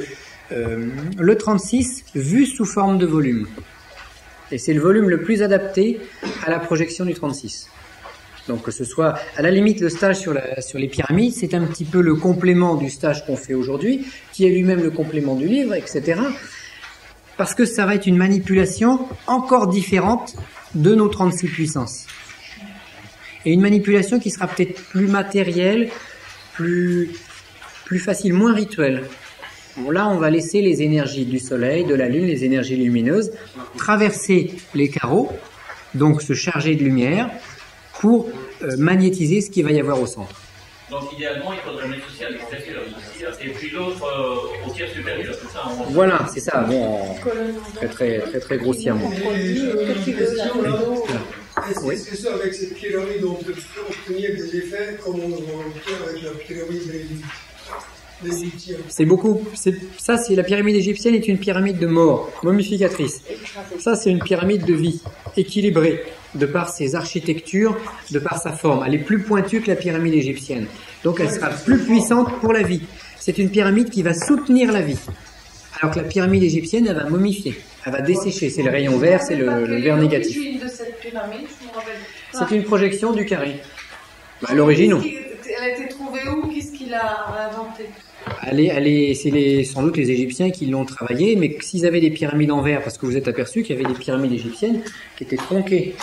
36 vu sous forme de volume. Et c'est le volume le plus adapté à la projection du 36. Donc que ce soit, à la limite, le stage sur les pyramides, c'est un petit peu le complément du stage qu'on fait aujourd'hui, qui est lui-même le complément du livre, etc. Parce que ça va être une manipulation encore différente de nos 36 puissances. Et une manipulation qui sera peut-être plus matérielle, plus facile, moins rituelle. Bon, là, on va laisser les énergies du soleil, de la lune, les énergies lumineuses, traverser les carreaux, donc se charger de lumière, pour magnétiser ce qu'il va y avoir au centre. Donc idéalement, il faudrait mettre ceci à l'extérieur, et puis l'autre au tiers supérieur, c'est ça? Voilà, c'est ça, bon, très grossièrement. Est-ce que ça, avec cette pyramide, on peut obtenir des effets comme on obtient avec la pyramide égyptienne? C'est beaucoup. Ça, c'est la pyramide égyptienne est une pyramide de mort, momificatrice. Ça, c'est une pyramide de vie, équilibrée, de par ses architectures, de par sa forme. Elle est plus pointue que la pyramide égyptienne. Donc, elle sera plus puissante pour la vie. C'est une pyramide qui va soutenir la vie. Alors que la pyramide égyptienne, elle va momifier, elle va dessécher. C'est le rayon vert, c'est le vert négatif. L'origine de cette pyramide, je me rappelle. C'est une projection du carré. À l'origine, non. Elle a été trouvée où? Qu'est-ce qu'il a inventé? C'est sans doute les Égyptiens qui l'ont travaillé, mais s'ils avaient des pyramides en verre, parce que vous êtes aperçu qu'il y avait des pyramides égyptiennes qui étaient tronquées.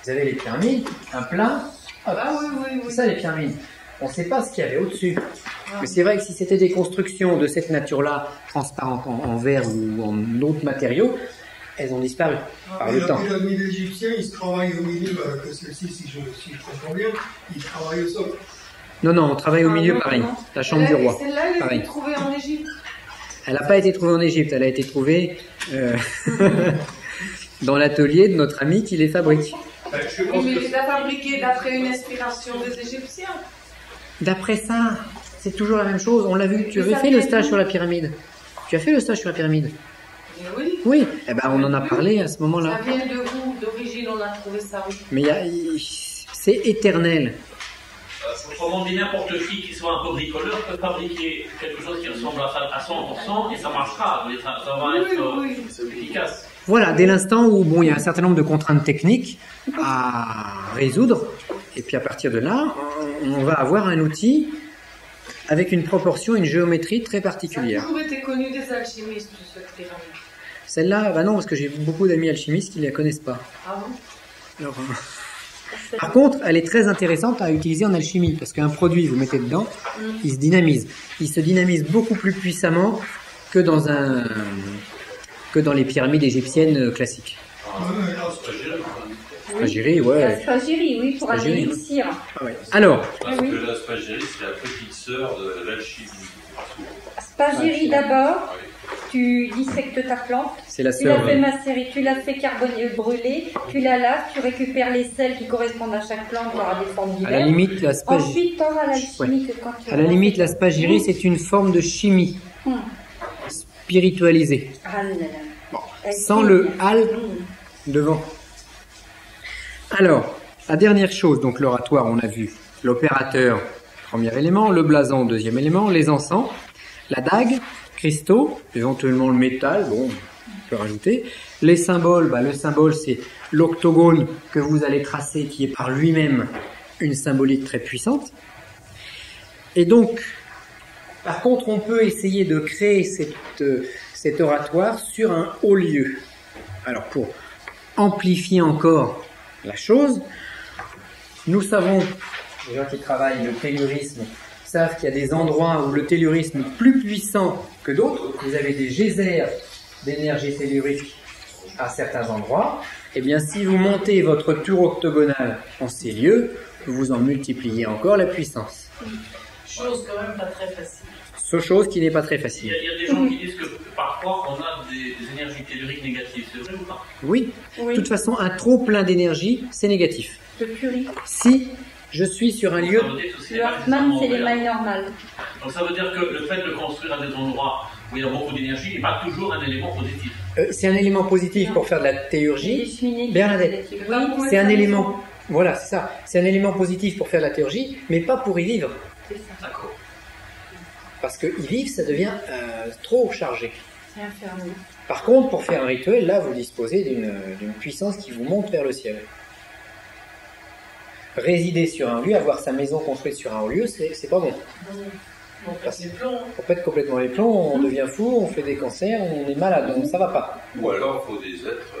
Vous avez les pyramides, un plat, hop, oui. c'est ça les pyramides. On ne sait pas ce qu'il y avait au-dessus. Mais c'est vrai que si c'était des constructions de cette nature-là, transparentes en verre ou en d'autres matériaux, elles ont disparu par le temps. La pyramide égyptienne, il se travaille au milieu, que celle-ci, si je comprends bien, il travaille au sol. Non, on travaille au milieu, pareil. La chambre du roi. Celle-là, elle a pareil. été trouvée en Égypte. Elle n'a pas été trouvée en Égypte, elle a été trouvée dans l'atelier de notre ami qui les fabrique. Mais il l'a fabriquée d'après une inspiration des Égyptiens. D'après ça, c'est toujours la même chose. On l'a vu. Tu avais fait le stage sur la pyramide. Tu as fait le stage sur la pyramide. Oui. Oui. Eh ben, on en a parlé à ce moment-là. Ça vient de où? D'origine, on a trouvé ça. Oui. Mais c'est éternel. Autrement dit, n'importe qui soit un peu bricoleur peut fabriquer quelque chose qui ressemble à 100% et ça marchera. Ça va être efficace. Voilà, dès l'instant où il y a un certain nombre de contraintes techniques à résoudre, et puis à partir de là, on va avoir un outil avec une proportion, une géométrie très particulière. Ça a toujours été connu des alchimistes, cette pyramide. Celle-là, bah non, parce que j'ai beaucoup d'amis alchimistes qui ne la connaissent pas. Ah bon? Alors, par contre, elle est très intéressante à utiliser en alchimie, parce qu'un produit, vous mettez dedans, il se dynamise. Il se dynamise beaucoup plus puissamment que dans les pyramides égyptiennes classiques. Spagyrie, ouais. La spagyrie, oui, pour un élixir. Ah ouais. Alors. Parce que la spagyrie, c'est la petite sœur de l'alchimie. Spagyrie d'abord. Tu dissectes ta plante, tu la fais macérer, tu la fais brûler, tu la laves, tu récupères les sels qui correspondent à chaque plante, tu auras des formes diverses. À la limite, Ensuite, tu auras l'alchimie que quand tu... À la limite, la spagyrie, c'est une forme de chimie spiritualisée. Bon, sans le al devant. Alors, la dernière chose, donc l'oratoire, on a vu l'opérateur, premier élément, le blason, deuxième élément, les encens, la dague, cristaux, éventuellement le métal, bon, on peut rajouter. Les symboles, le symbole c'est l'octogone que vous allez tracer qui est par lui-même une symbolique très puissante. Et donc, Par contre, on peut essayer de créer cet oratoire sur un haut lieu. Alors, pour amplifier encore la chose, nous savons, les gens qui travaillent le tellurisme savent qu'il y a des endroits où le tellurisme est plus puissant que d'autres. Vous avez des geysers d'énergie tellurique à certains endroits. Eh bien, si vous montez votre tour octogonale en ces lieux, vous en multipliez encore la puissance. Chose quand même pas très facile. Chose qui n'est pas très facile. Il y a des gens qui disent que parfois on a des énergies telluriques négatives, c'est vrai ou pas? Oui. De toute façon, un trop plein d'énergie, c'est négatif. Le Curie. Si je suis sur un lieu... Le Hartmann, c'est les mailles normales. Donc ça veut dire que le fait de construire à des endroits où il y a beaucoup d'énergie n'est pas toujours un élément positif. C'est un élément positif pour faire de la tellurgie. Bernadette, c'est un élément... Voilà, c'est ça. C'est un élément positif pour faire de la tellurgie, mais pas pour y vivre. D'accord. Parce que y vivre, ça devient trop chargé. C'est infernal. Par contre, pour faire un rituel, là, vous disposez d'une puissance qui vous monte vers le ciel. Résider sur un lieu, avoir sa maison construite sur un haut lieu, c'est pas bon. On pète les plombs. On pète complètement les plombs, on devient fou, on fait des cancers, on est malade, donc ça va pas. Ou alors, il faut des êtres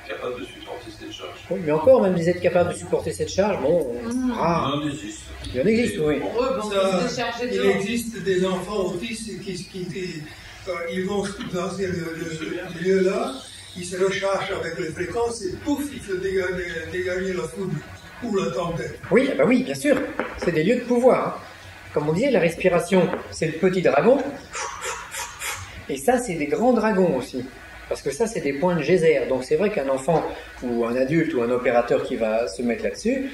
capables de supporter cette charge. Oui, mais encore, même des êtres capables de supporter cette charge, bon, rare. Il en existe. Il en existe, oui. Il existe des enfants autistes qui ils vont dans ce lieu-là, ils se rechargent avec les fréquences et pouf, il faut dégager la foudre ou la tempête. Oui, bah oui, bien sûr. C'est des lieux de pouvoir. Hein. Comme on disait, la respiration, c'est le petit dragon. Et ça, c'est des grands dragons aussi. Parce que ça, c'est des points de geyser. Donc c'est vrai qu'un enfant ou un adulte ou un opérateur qui va se mettre là-dessus,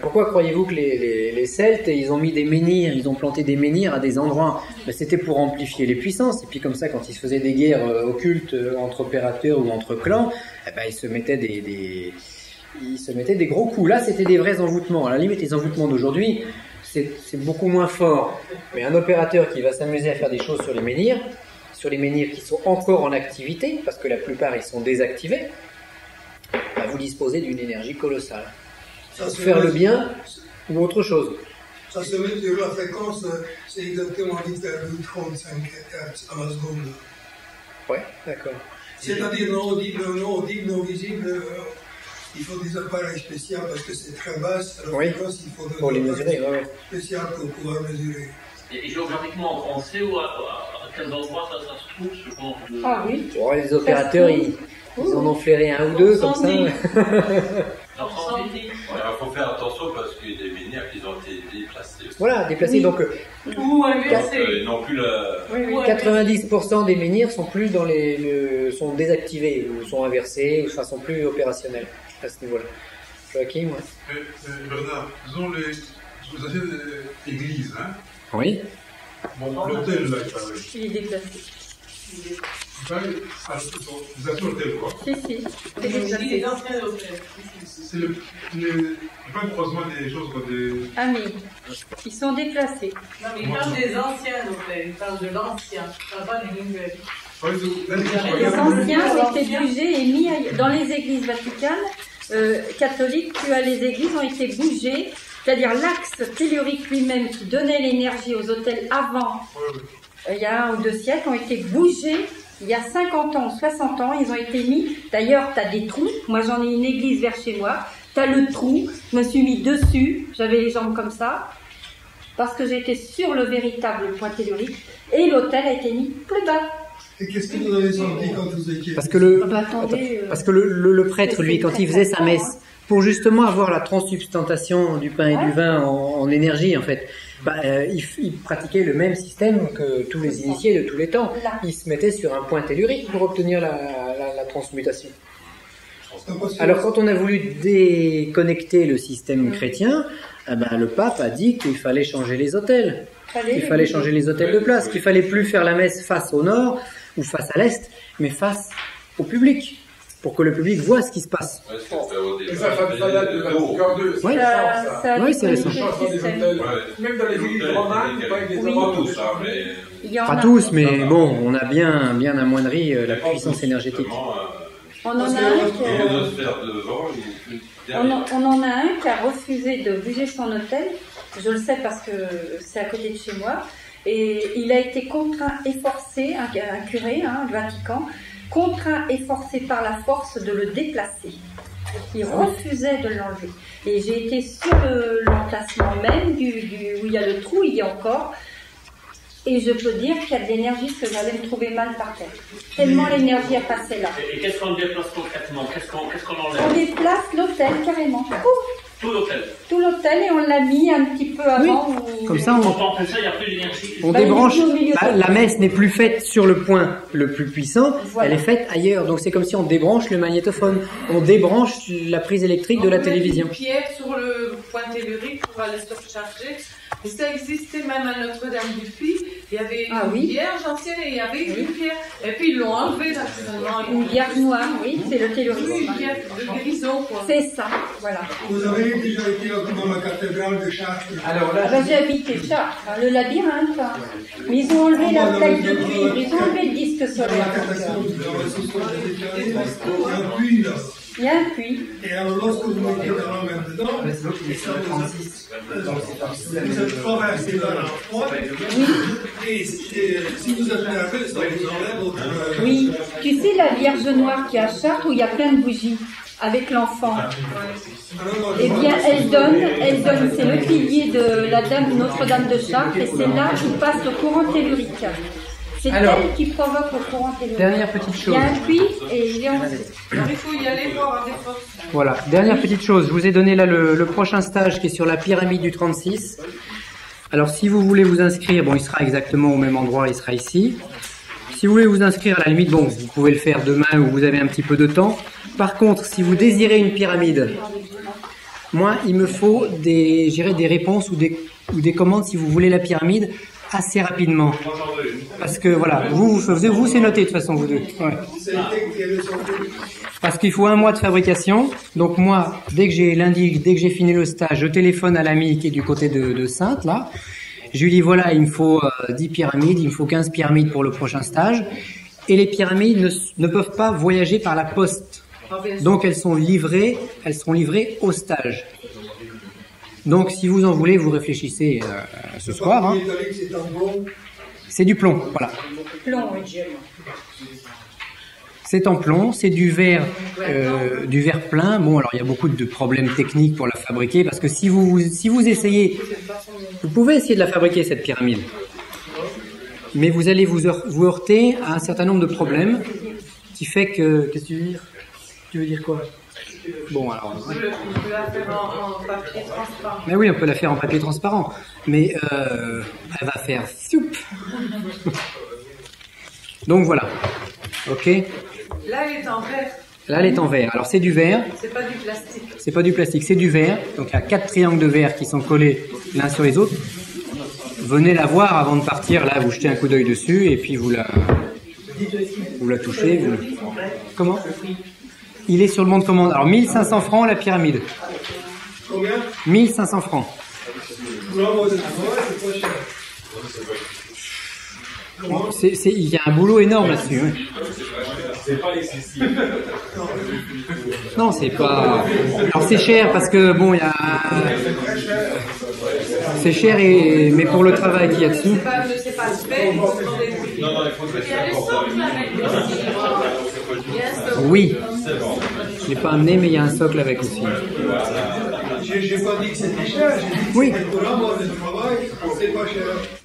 pourquoi croyez-vous que les Celtes, ils ont mis des menhirs, ils ont planté des menhirs à des endroits? Ben, c'était pour amplifier les puissances. Et puis comme ça, quand ils se faisaient des guerres occultes entre opérateurs ou entre clans, eh ben, ils se mettaient des gros coups. Là, c'était des vrais envoûtements. À la limite, les envoûtements d'aujourd'hui, c'est beaucoup moins fort. Mais un opérateur qui va s'amuser à faire des choses sur les menhirs qui sont encore en activité, parce que la plupart ils sont désactivés, bah, vous disposez d'une énergie colossale. Faire le bien ou autre chose. Ça se met sur la fréquence, c'est exactement 10,35 Hz à la seconde. Ouais, d'accord. C'est-à-dire non audible, non visible, il faut des appareils spéciaux parce que c'est très basse, la fréquence, il faut des appareils spéciaux pour pouvoir mesurer. Et géographiquement en français ou à quels endroits ça se trouve, je pense Ah oui. Oh, les opérateurs, ils en ont flairé un ou deux comme ça. Il faut faire attention parce qu'il y a des menhirs qui ont été déplacés. Voilà, déplacés. Oui. Donc, Ou inversé. Ils n'ont plus la... Oui, oui. 90% des menhirs sont plus dans sont désactivés ou sont inversés ou sont plus opérationnels à ce niveau-là. Joachim, ouais. Bernard, disons les anciennes églises, hein. Oui. Bon, l'hôtel là, Il est déplacé. vous avez l'hôtel quoi. Si, c'est déplacé. Les anciens hôtels. C'est pas le croisement des choses comme des... Ah mais, ils sont déplacés. Non mais il parle des anciens hôtels, il parle de l'ancien, il parle pas des nouvelles. Les anciens ont été bougés et mis dans les églises vaticanes catholiques. Les églises ont été bougées. C'est-à-dire l'axe tellurique lui-même qui donnait l'énergie aux hôtels avant, il y a 1 ou 2 siècles, ont été bougés il y a 50 ans, 60 ans, ils ont été mis. D'ailleurs, tu as des trous. Moi, j'en ai une église vers chez moi. Tu as le trou. Je me suis mis dessus. J'avais les jambes comme ça. Parce que j'étais sur le véritable point tellurique. Et l'hôtel a été mis plus bas. Et qu'est-ce que vous avez senti quand vous étiez... Parce que le prêtre, lui, quand il faisait sa messe, pour justement avoir la transsubstantation du pain et du vin en énergie, en fait, il pratiquait le même système que tous les initiés de tous les temps. Il se mettait sur un point tellurique pour obtenir la transmutation. Alors, quand on a voulu déconnecter le système chrétien, le pape a dit qu'il fallait changer les autels. Il fallait changer les autels de place, qu'il fallait plus faire la messe face au nord ou face à l'est, mais face au public. Pour que le public voit ce qui se passe. Et ça date de Vatican II. Oui, c'est récent. Même dans les églises romanes, Pas tous, mais bon, on a bien amoindri la puissance énergétique. On en a un qui a refusé de bouger son hôtel. Je le sais parce que c'est à côté de chez moi. Et il a été contraint et forcé, un curé du Vatican, contraint et forcé par la force de le déplacer. Il refusait de l'enlever. Et j'ai été sur l'emplacement même où il y a le trou, il y a encore. Et je peux dire qu'il y a de l'énergie, parce que j'allais me trouver mal par terre. Tellement l'énergie a passé là. Et qu'est-ce qu'on déplace concrètement? Qu'est-ce qu'on enlève? On déplace l'hôtel carrément. Tout l'hôtel. Tout l'hôtel, et on l'a mis un petit peu avant. Oui. Comme ça, il n'y a plus d'énergie. On débranche. La messe n'est plus faite sur le point le plus puissant, elle est faite ailleurs. Donc c'est comme si on débranche le magnétophone. On débranche la prise électrique de la télévision. Une pierre sur le point tellurique pour aller se recharger. Et ça existait même à Notre-Dame-du-Puy. Il y avait une vierge ancienne et il y avait une pierre. Et puis ils l'ont enlevée naturellement. Une vierge noire, oui, c'est le tellurique. Oui, une pierre de guérison, quoi. C'est ça, voilà. Vous avez déjà été dans la cathédrale de Chartres? Alors là, j'ai habité Chartres, le labyrinthe. Mais ils ont enlevé la plaque de cuivre, ils ont enlevé le disque solaire. Il y a un puits. Et alors, lorsque vous mettez dans la main dedans, vous êtes traversé par la froid. Et si vous êtes nerveux, ça vous enlève votre... Oui, tu sais la Vierge Noire qui est à Chartres où il y a plein de bougies avec l'enfant. Eh bien, elle donne, c'est le pilier de la Dame Notre-Dame de Chartres et c'est là où passe le courant tellurique. C'est elle qui provoque le courant tellurique. Dernière petite chose. Il y a un puits et il est en... Alors il faut y aller voir des forces. Voilà, dernière petite chose. Je vous ai donné là le prochain stage qui est sur la pyramide du 36. Alors si vous voulez vous inscrire, bon, il sera exactement au même endroit, il sera ici. Si vous voulez vous inscrire, à la limite, bon, vous pouvez le faire demain ou vous avez un petit peu de temps. Par contre, si vous désirez une pyramide, moi, il me faut des réponses ou des commandes si vous voulez la pyramide assez rapidement. Parce que voilà, vous c'est noté de toute façon, vous deux. Ouais. Parce qu'il faut 1 mois de fabrication. Donc moi, dès que j'ai fini le stage, je téléphone à l'ami qui est du côté de Sainte, là. Je lui dis voilà, il me faut 10 pyramides, il me faut 15 pyramides pour le prochain stage. Et les pyramides ne peuvent pas voyager par la poste. Donc elles seront livrées au stage. Donc si vous en voulez, vous réfléchissez ce soir. Hein. C'est du plomb, voilà. C'est en plomb, c'est du verre plein. Bon, alors il y a beaucoup de problèmes techniques pour la fabriquer parce que si vous essayez, vous pouvez essayer de la fabriquer cette pyramide, mais vous allez vous heurter à un certain nombre de problèmes qui fait que... Qu'est-ce que tu veux dire? Tu veux dire quoi? Bon, alors... Je peux la faire en papier transparent. Mais oui, on peut la faire en papier transparent, mais elle va faire soupe. Donc voilà, ok. Là, elle est en verre. Là, elle est en verre. Alors, c'est du verre. C'est pas du plastique. C'est pas du plastique, c'est du verre. Donc, il y a 4 triangles de verre qui sont collés l'un sur les autres. Venez la voir avant de partir. Là, vous jetez un coup d'œil dessus et puis vous la touchez. Comment? Il est sur le bon de commande. Alors, 1500 francs la pyramide. Combien? 1500 francs. Il y a un boulot énorme là-dessus. Hein. C'est pas excessif. Non, c'est pas. Alors c'est cher parce que bon, il y a. C'est cher mais pour le travail qu'il y a dessus. C'est pas fait. Non, il faut que oui. Je l'ai pas amené, mais il y a un socle avec aussi. J'ai pas dit que c'était cher. J'ai dit que c'était pour l'amour du travail, c'est pas cher.